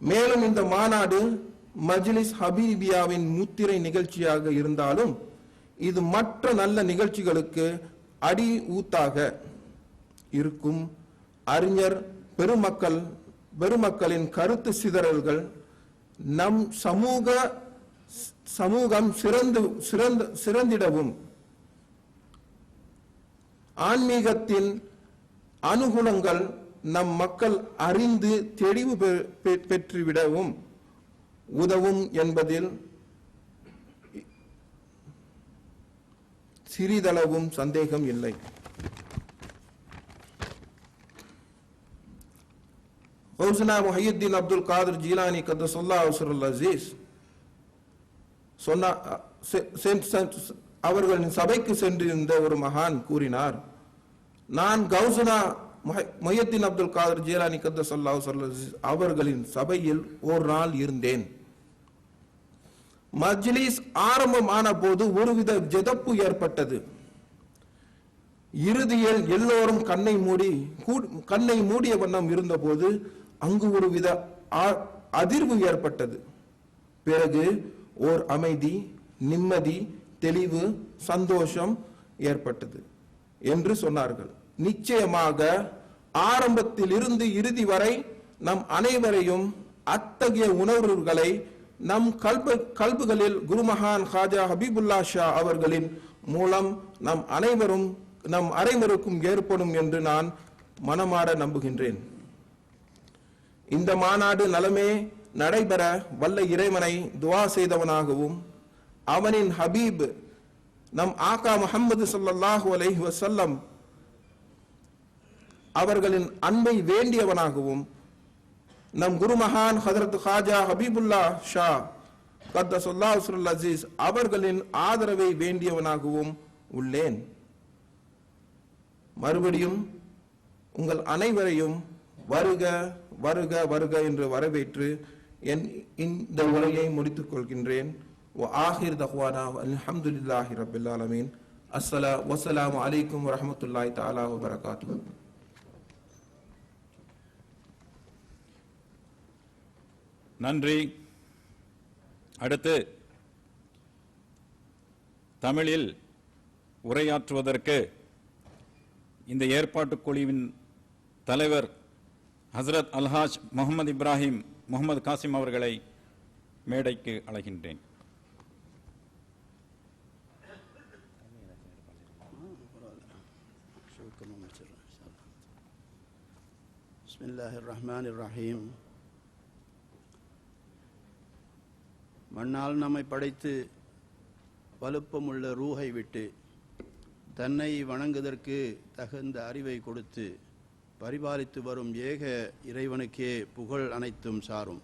மேலும் இந்த மாநாடு மஜ்லிஸ் ஹபீபியாவின் முத்திரை நிகழ்ச்சியாக இருந்தாலும் இது மற்ற நல்ல நிகழ்ச்சிகளுக்கு அடி ஊத்தாக இருக்கும். அறிஞர் பெருமக்களின் கருத்து சிதறல்கள் நம் சமூகம் சிறந்திடவும் ஆன்மீகத்தின் அனுகுணங்கள் நம் மக்கள் அறிந்து தெளிவு பெற்றுவிடவும் உதவும் என்பதில் சிறிதளவும் சந்தேகம் இல்லை. கௌசனா முஹையுத்தீன் அப்துல் காதிர் ஜீலானி கத்தஸல்லாஹு சிர்ருல் அஸீஸ் அவர்களின் சபைக்கு சென்றிருந்த ஒரு மகான் கூறினார், நான் கௌசனா முஹையுத்தீன் அப்துல் காதிர் ஜீலானி கத்தஸல்லாஹு சிர்ருல் அஸீஸ் அவர்களின் சபையில் ஒரு நாள் இருந்தேன். மஜ்லிஸ் ஆரம்பமான போது ஒருவித ஜெதப்பு ஏற்பட்டது. இறுதியில் எல்லோரும் கண்ணை மூடிய வண்ணம் இருந்தபோது அங்கு ஒருவித அதிர்வு ஏற்பட்டது. பிறகு ஓர் அமைதி, நிம்மதி, தெளிவு, சந்தோஷம் ஏற்பட்டது என்று சொன்னார்கள். நிச்சயமாக ஆரம்பத்தில் இருந்து இறுதி வரை நம் அனைவரையும் அத்தகைய உணர்வுகளை நம் கல்புகளில் குருமகான் ஹாஜா ஹபீபுல்லா ஷா அவர்களின் மூலம் நம் அனைவருக்கும் ஏற்படும் என்று நான் மனமாற நம்புகின்றேன். இந்த மாநாடு நலமே நடைபெற வல்ல இறைவனை துவா செய்தவனாகவும் அவனின் ஹபீப் நம் ஆகா முஹம்மது ஸல்லல்லாஹு அலைஹி வஸல்லம் அவர்களின் அன்பை வேண்டியவனாகவும் நம் குருமகான் ஹஜரத் ஹாஜா ஹபீபுல்லா ஷா கத்தஸல்லாஹு சிர்ருல் அஸீஸ் அவர்களின் ஆதரவை வேண்டியவனாகவும் உள்ளேன். மறுபடியும் உங்கள் அனைவரையும் வருக வருக வருக என்று வரவேற்று இந்த உரையை முடித்துக் கொள்கின்றேன். وآخر دعوانا الحمد لله رب العالمين. والسلام عليكم ورحمة الله تعالى وبركاته. நன்றி. அடுத்து தமிழில் உரையாற்றுவதற்கு இந்த ஏற்பாட்டுக் குழுவின் தலைவர் ஹஸ்ரத் அல்ஹாஜ் முகமது இப்ராஹிம் முகமது காசிம் அவர்களை மேடைக்கு அழைக்கின்றேன். பிஸ்மில்லாஹிர் ரஹ்மானிர் ரஹீம். மண்ணால் நம்மை படைத்து வலுப்பமுள்ள ரூஹை விட்டு தன்னை வணங்குவதற்கு தகுந்த அறிவை கொடுத்து பரிபாலித்து வரும் ஏக இறைவனுக்கே புகழ் அனைத்தும் சாரும்.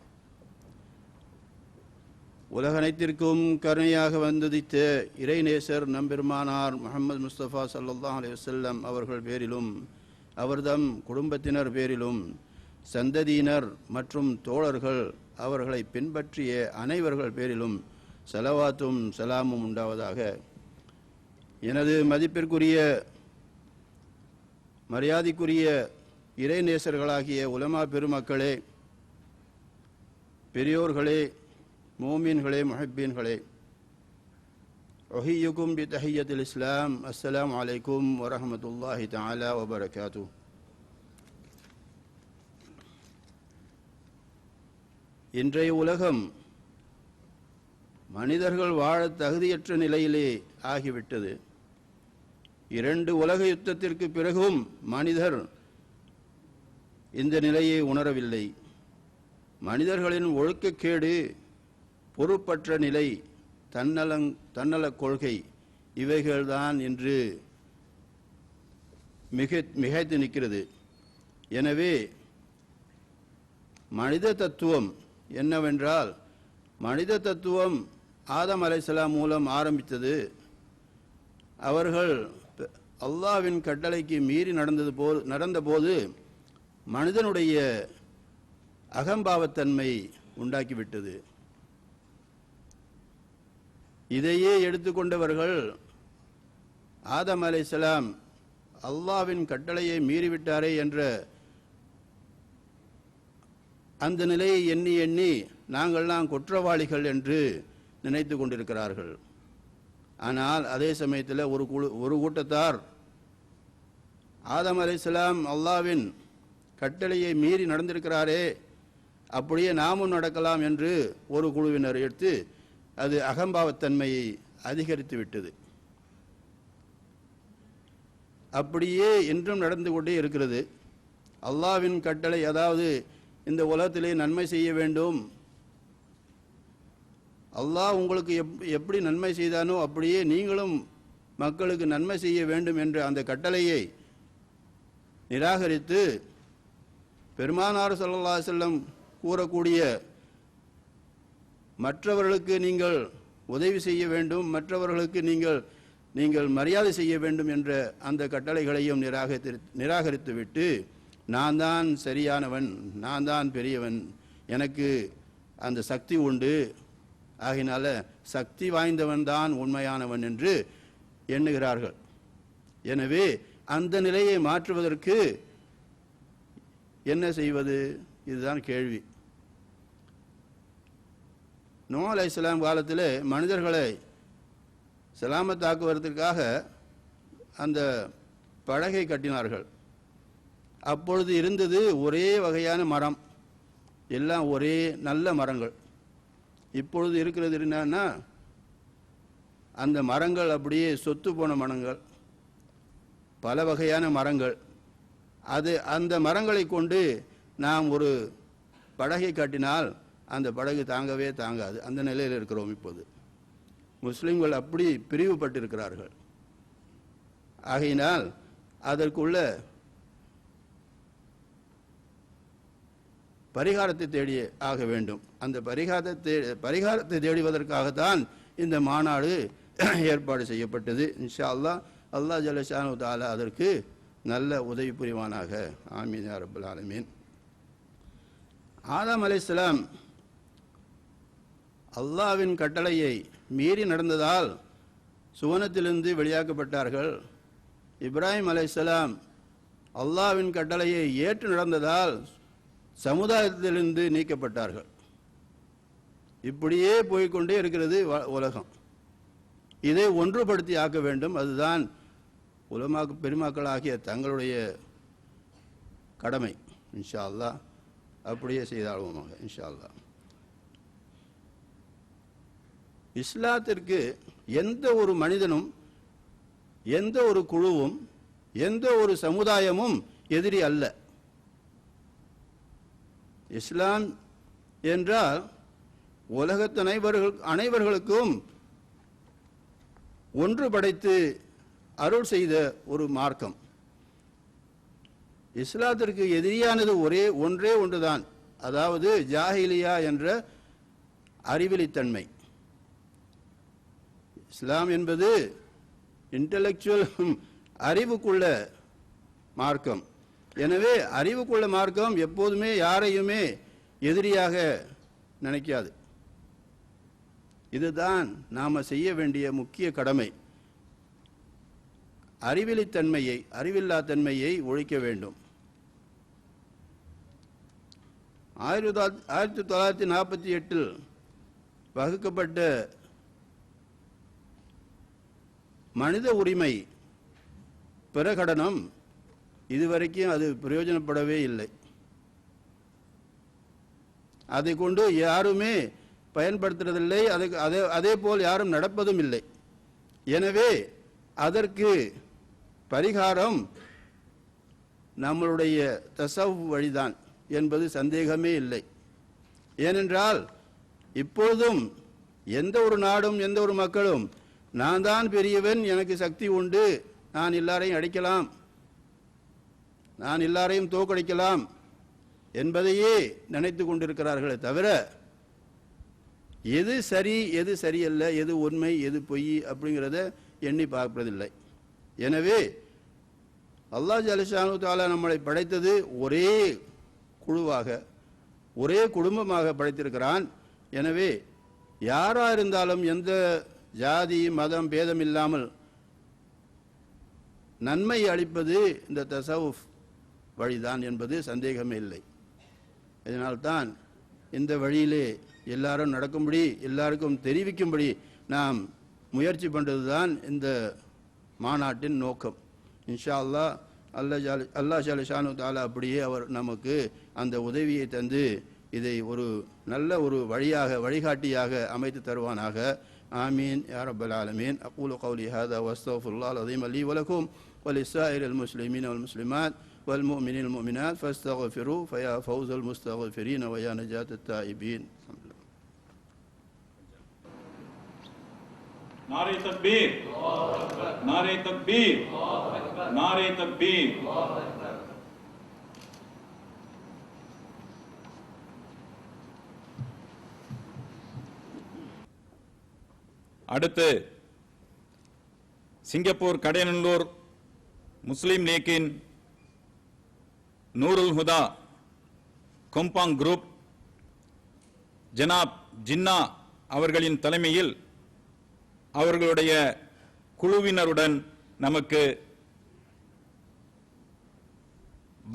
உலகனைத்திற்கும் கருணையாக வந்துதித்த இறைநேசர் நம்பெருமானார் முஹம்மது முஸ்தபா ஸல்லல்லாஹு அலைஹி வஸல்லம் அவர்கள் பேரிலும் அவர்தம் குடும்பத்தினர் பேரிலும் சந்ததியினர் மற்றும் தோழர்கள் அவர்களை பின்பற்றிய அனைவர்கள் பேரிலும் ஸலவாத்தும் சலாமும் உண்டாவதாக. எனது மதிப்பிற்குரிய மரியாதைக்குரிய இறைநேசர்களாகிய உலமா பெருமக்களே, பெரியோர்களே, மோமீன்களே, முஹிப்பீன்களே, உஹியுக்கும் பி தஹிய்யத்தில் இஸ்லாம். அஸ்ஸலாமு அலைக்கும் வரஹ்மத்துல்லாஹி தஆலா வபரகாத்துஹு. இன்றைய உலகம் மனிதர்கள் வாழ தகுதியற்ற நிலையிலே ஆகிவிட்டது. 2 உலக யுத்தத்திற்கு பிறகும் மனிதர் இந்த நிலையை உணரவில்லை. மனிதர்களின் ஒழுக்கக்கேடு, பொறுப்பற்ற நிலை, தன்னலக் கொள்கை இவைகள்தான் இன்று மிகைத்து நிற்கிறது. எனவே மனித தத்துவம் என்னவென்றால், மனித தத்துவம் ஆதம் அலைஹிஸ்ஸலாம் மூலம் ஆரம்பித்தது. அவர்கள் அல்லாஹ்வின் கட்டளைக்கு மீறி நடந்தபோது மனிதனுடைய அகம்பாவத்தன்மை உண்டாக்கிவிட்டது. இதையே எடுத்துக்கொண்டவர்கள் ஆதம் அலைஹிஸ்ஸலாம் அல்லாஹ்வின் கட்டளையை மீறிவிட்டாரே என்ற அந்த நிலையை எண்ணி எண்ணி நாங்கள்லாம் குற்றவாளிகள் என்று நினைத்து கொண்டிருக்கிறார்கள். ஆனால் அதே சமயத்தில் ஒரு கூட்டத்தார் ஆதம் அலைஹிஸ்ஸலாம் அல்லாஹ்வின் கட்டளையை மீறி நடந்திருக்கிறாரே, அப்படியே நாமும் நடக்கலாம் என்று ஒரு குழுவினர் எடுத்து அது அகம்பாவத்தன்மையை அதிகரித்து விட்டது. அப்படியே இன்றும் நடந்து கொண்டே இருக்கிறது. அல்லாஹ்வின் கட்டளை, அதாவது இந்த உலகத்திலே நன்மை செய்ய வேண்டும், அல்லாஹ் உங்களுக்கு எப்படி நன்மை செய்தானோ அப்படியே நீங்களும் மக்களுக்கு நன்மை செய்ய வேண்டும் என்ற அந்த கட்டளையை நிராகரித்து பெருமானார் ஸல்லல்லாஹு அலைஹி வஸல்லம் கூறக்கூடிய மற்றவர்களுக்கு நீங்கள் உதவி செய்ய வேண்டும், மற்றவர்களுக்கு நீங்கள் மரியாதை செய்ய வேண்டும் என்ற அந்த கட்டளைகளையும் நிராகரித்துவிட்டு நான் தான் சரியானவன், நான் தான் பெரியவன், எனக்கு அந்த சக்தி உண்டு, ஆகினால சக்தி வாய்ந்தவன் தான் உண்மையானவன் என்று எண்ணுகிறார்கள். எனவே அந்த நிலையை மாற்றுவதற்கு என்ன செய்வது? இதுதான் கேள்வி. நூஹ் அலைஹிஸ்ஸலாம் காலத்தில் மனிதர்களை சலாமத்தாக்குவதற்காக அந்த படகை கட்டினார்கள். அப்பொழுது இருந்தது ஒரே வகையான மரம். எல்லாம் ஒரே நல்ல மரங்கள். இப்பொழுது இருக்கிறது என்னன்னா, அந்த மரங்கள் அப்படியே சொத்து போன மரங்கள், பல வகையான மரங்கள். அந்த மரங்களை கொண்டு நாம் ஒரு படகை காட்டினால் அந்த படகு தாங்கவே தாங்காது. அந்த நிலையில் இருக்கிறோம் இப்போது. முஸ்லிம்கள் அப்படி பிரிவுபட்டிருக்கிறார்கள். ஆகையினால் அதற்குள்ள பரிகாரத்தை தேடி ஆக வேண்டும். அந்த பரிகாரத்தை தேடுவதற்காகத்தான் இந்த மாநாடு ஏற்பாடு செய்யப்பட்டது. இன்ஷா அல்லாஹ், அல்லாஹ் ஜல்லஷானு தஆலா அதற்கு நல்ல உதவி புரிவானாக. ஆமீன் யா ரப்பல் ஆலமீன். ஆதம் அலைஹிஸ்ஸலாம் அல்லாஹ்வின் கட்டளையை மீறி நடந்ததால் சுவனத்திலிருந்து வெளியாக்கப்பட்டார்கள். இப்ராஹிம் அலைஹிஸ்ஸலாம் அல்லாஹ்வின் கட்டளையை ஏற்று நடந்ததால் சமுதாயத்திலிருந்து நீக்கப்பட்டார்கள். இப்படியே போய்கொண்டே இருக்கிறது உலகம். இதை ஒன்றுபடுத்தி ஆக்க வேண்டும். அதுதான் பெருமாக்கள் ஆகிய தங்களுடைய கடமை. இன்ஷா அல்லாஹ் அப்படியே செய்தாளுவோமாக. இன்ஷா அல்லாஹ். இஸ்லாத்திற்கு எந்த ஒரு மனிதனும், எந்த ஒரு குழுவும், எந்த ஒரு சமுதாயமும் எதிரி அல்ல. இஸ்லாம் என்றால் உலகத்து அனைவர்களுக்கும் ஒன்று படைத்து அருள் செய்த ஒரு மார்க்கம். இஸ்லாத்திற்கு எதிரியானது ஒன்றே ஒன்றுதான், அதாவது ஜாஹிலியா என்ற அறிவிலித்தன்மை. இஸ்லாம் என்பது இன்டலெக்சுவல் அறிவுக்குள்ள மார்க்கம். எனவே அறிவுக்குள்ள மார்க்கம் எப்போதுமே யாரையுமே எதிரியாக நினைக்காது. இதுதான் நாம் செய்ய வேண்டிய முக்கிய கடமை. அறிவில்லா தன்மையை ஒழிக்க வேண்டும். 1948 வகுக்கப்பட்ட மனித உரிமை பிரகடனம் இதுவரைக்கும் அது பிரயோஜனப்படவே இல்லை. அதை கொண்டு யாருமே பயன்படுத்துறதில்லை. அதே போல் யாரும் நடப்பதும் இல்லை. எனவே அதற்கு பரிகாரம் நம்மளுடைய தஸவ்வுஃப் வழிதான் என்பது சந்தேகமே இல்லை. ஏனென்றால் இப்பொழுதும் எந்த ஒரு நாடும், எந்த ஒரு மக்களும் நான் தான் பெரியவன், எனக்கு சக்தி உண்டு, நான் எல்லாரையும் அடிக்கலாம், நான் எல்லாரையும் தோற்கடிக்கலாம் என்பதையே நினைத்து கொண்டிருக்கிறார்களே தவிர எது சரி எது சரியல்ல, எது உண்மை எது பொய் அப்படிங்கிறத எண்ணி பார்ப்பதில்லை. எனவே அல்லாஹ் ஜல்லஷானு தஆலா நம்மளை படைத்தது ஒரே குழுவாக, ஒரே குடும்பமாக படைத்திருக்கிறான். எனவே யாரா இருந்தாலும் எந்த ஜாதி மதம் பேதம் இல்லாமல் நன்மை அளிப்பது இந்த தஸவ்வுஃப் வழிதான் என்பது சந்தேகமே இல்லை. இதனால்தான் இந்த வழியிலே எல்லாரும் நடக்கும்படி, எல்லாருக்கும் தெரிவிக்கும்படி நாம் முயற்சி பண்ணுறதுதான் இந்த மாநாட்டின் நோக்கம். இன்ஷா அல்லாஹ் அல்லாஹ் ஜல்லஷானு தஆலா அப்படியே அவர் நமக்கு அந்த உதவியை தந்து இதை ஒரு நல்ல ஒரு வழிகாட்டியாக அமைத்து தருவானாக. ஆமீன் யா ரப்பல் ஆலமீன். அகூலு கௌலி ஹாதா வஸ்தக்ஃபிருல்லாஹல் அஸீம் லீ வலக்கும் வலிஸ்ஸாயிரில் முஸ்லிமீன வல் முஸ்லிமாத் والمؤمنين والمؤمنات فاستغفروا فيا فوز المستغفرين ويا نجاة التائبين. नारे तकबीर, नारे तकबीर, नारे तकबीर. அடுத்து சிங்கப்பூர் கடையநல்லூர் முஸ்லிம் லீக்கின் நூருல் ஹுதா கொம்பாங் குரூப் ஜனாப் ஜின்னா அவர்களின் தலைமையில் அவர்களுடைய குழுவினருடன் நமக்கு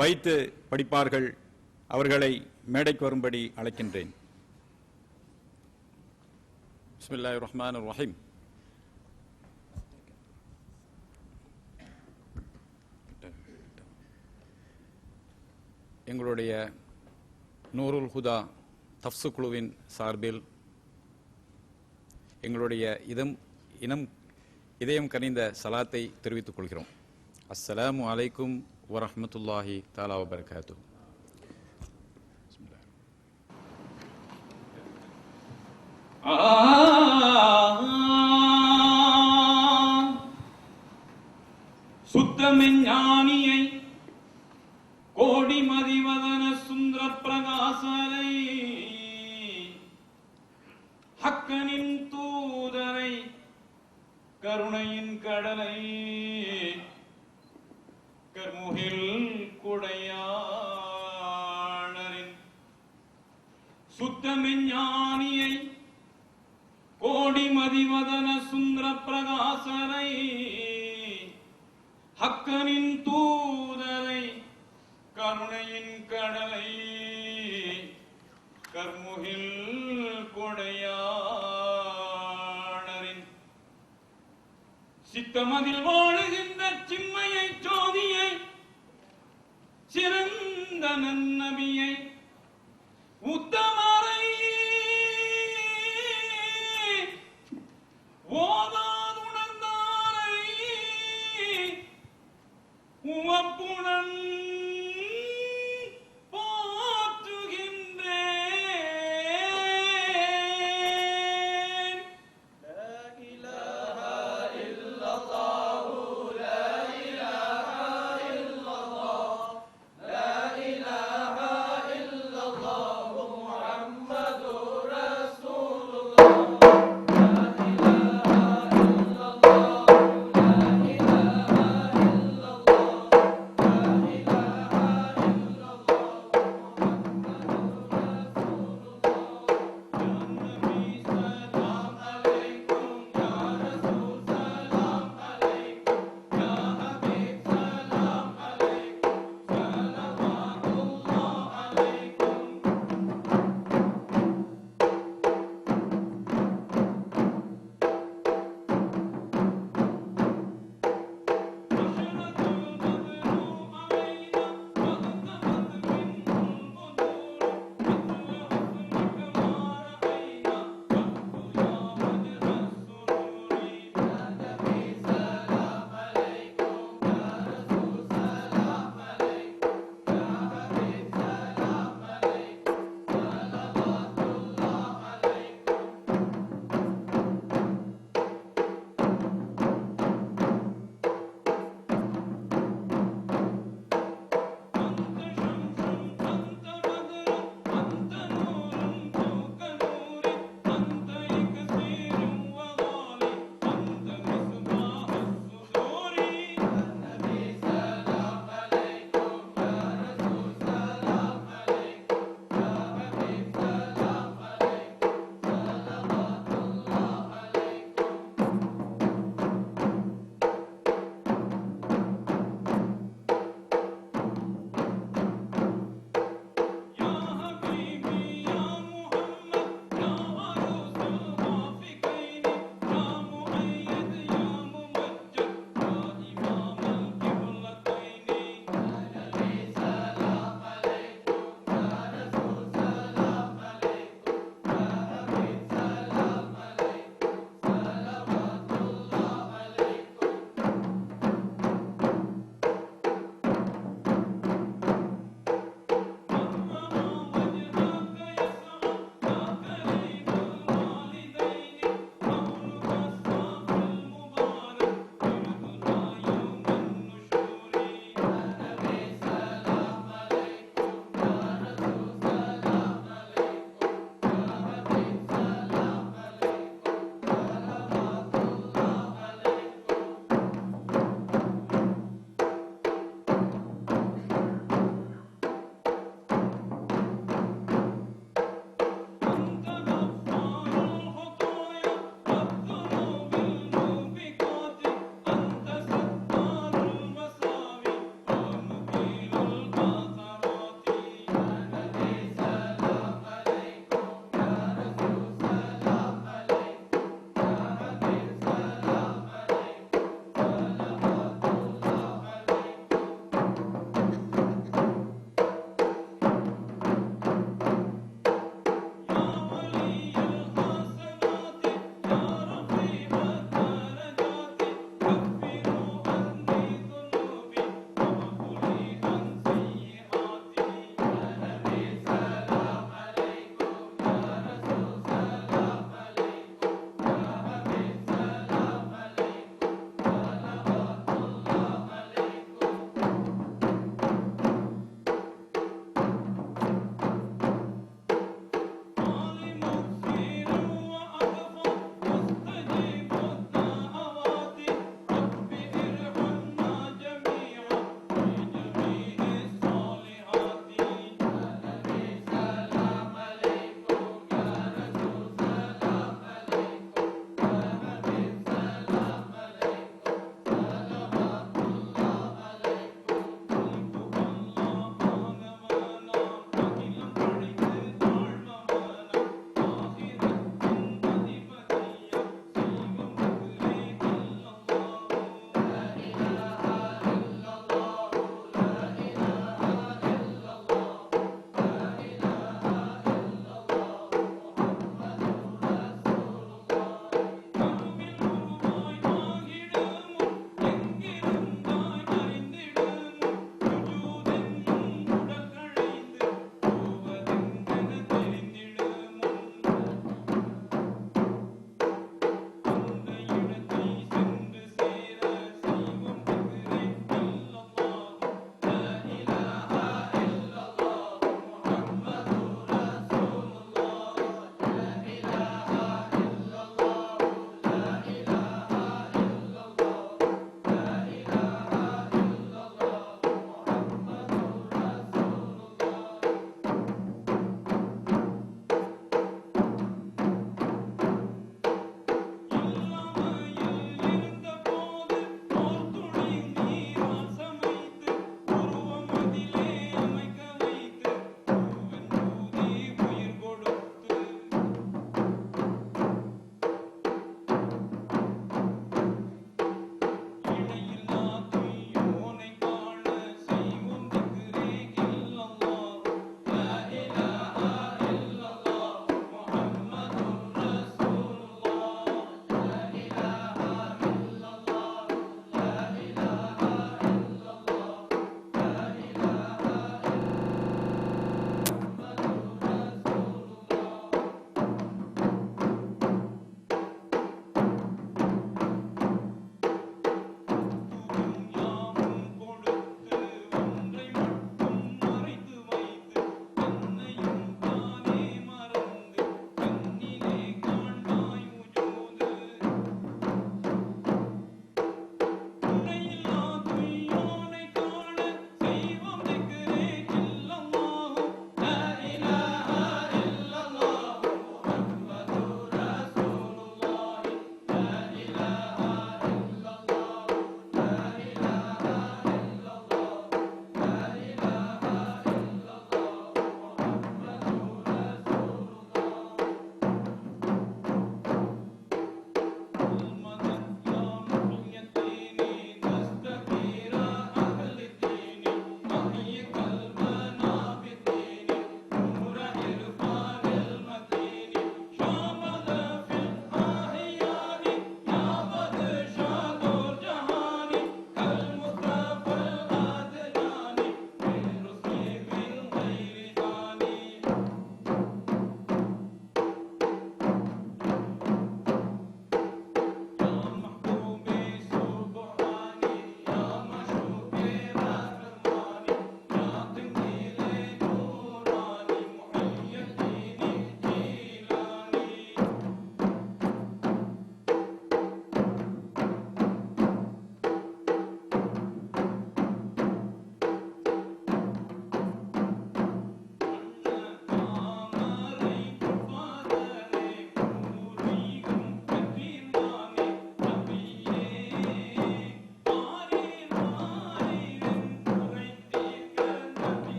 பைத்து படிப்பார்கள். அவர்களை மேடைக்கு வரும்படி அழைக்கின்றேன். பிஸ்மில்லாஹிர் ரஹ்மானிர் ரஹீம். எங்களுடைய நூருல் ஹுதா தஃப்சு குழுவின் சார்பில் எங்களுடைய இதயம் கனிந்த சலாத்தை தெரிவித்துக் கொள்கிறோம். அஸ்ஸலாமு அலைக்கும் வரஹ்மத்துல்லாஹி தஆலா வபரகாத்துஹு. சுத்தமெஞ்ஞானியை கோடி மதிவதன சுந்தர பிரகாசரை ஹக்கனின் தூதரை கருணையின் கடலை கர்முகில் குடையாளரின் சுத்தமெஞ்ஞானியை கோடி மதிவதன சுந்தர பிரகாசரை ஹக்கனின் தூதரை கருணையின் கடலை கர்முகில் கொடையாளரின் சித்தமதில் வாழுகின்ற சிம்மையை ஜோதியை சிறந்த நன்னபியை உத்தமரை ஓதாதுணர்ந்தாரை உவப்புடன் போற்றுகின்றேன். லா இலாஹா இல்லல்லாஹு லா இலாஹா இல்லல்லாஹ் லா இலாஹா இல்லல்லாஹு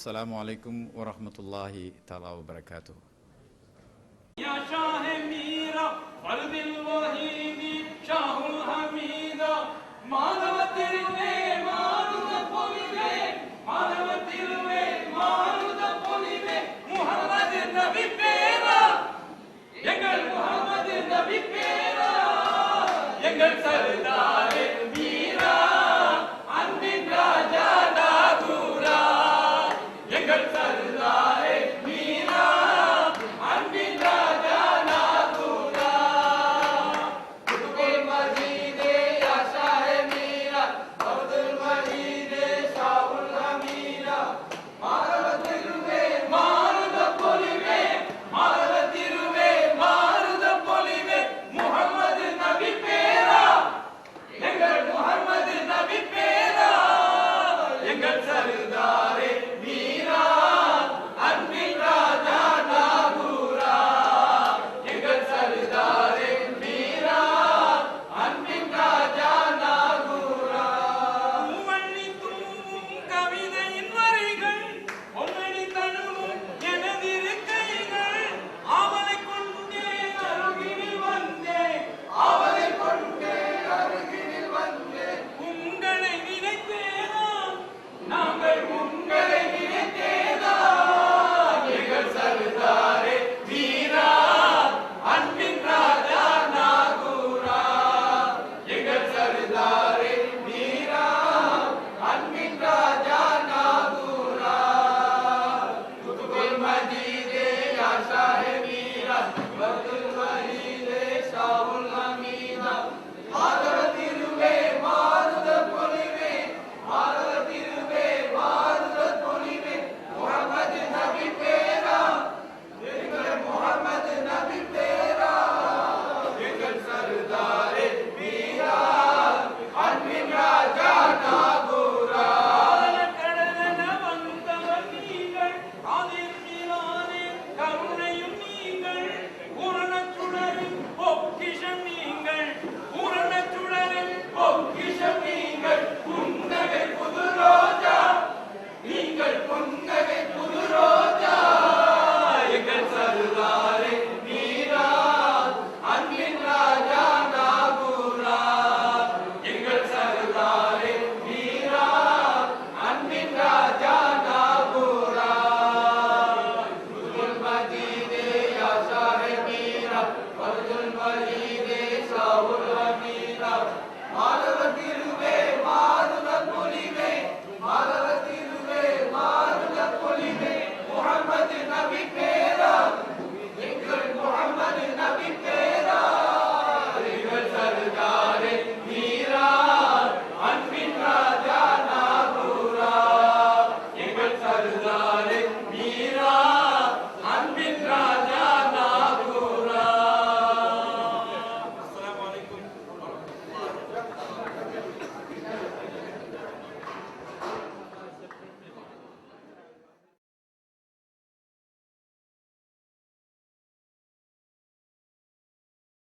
Assalamu alaikum wa rahmatullahi ta'ala wa barakatuh. या शाह मीरा फर्दिल वहीदी शाहुल हमीदा माधव तिरुवे मारुद पोलिवे माधव तिरुवे मारुद पोलिवे मुहम्मद नबी पेरा எங்கள் முஹம்மது நபி பேரா எங்கள் சர்தார்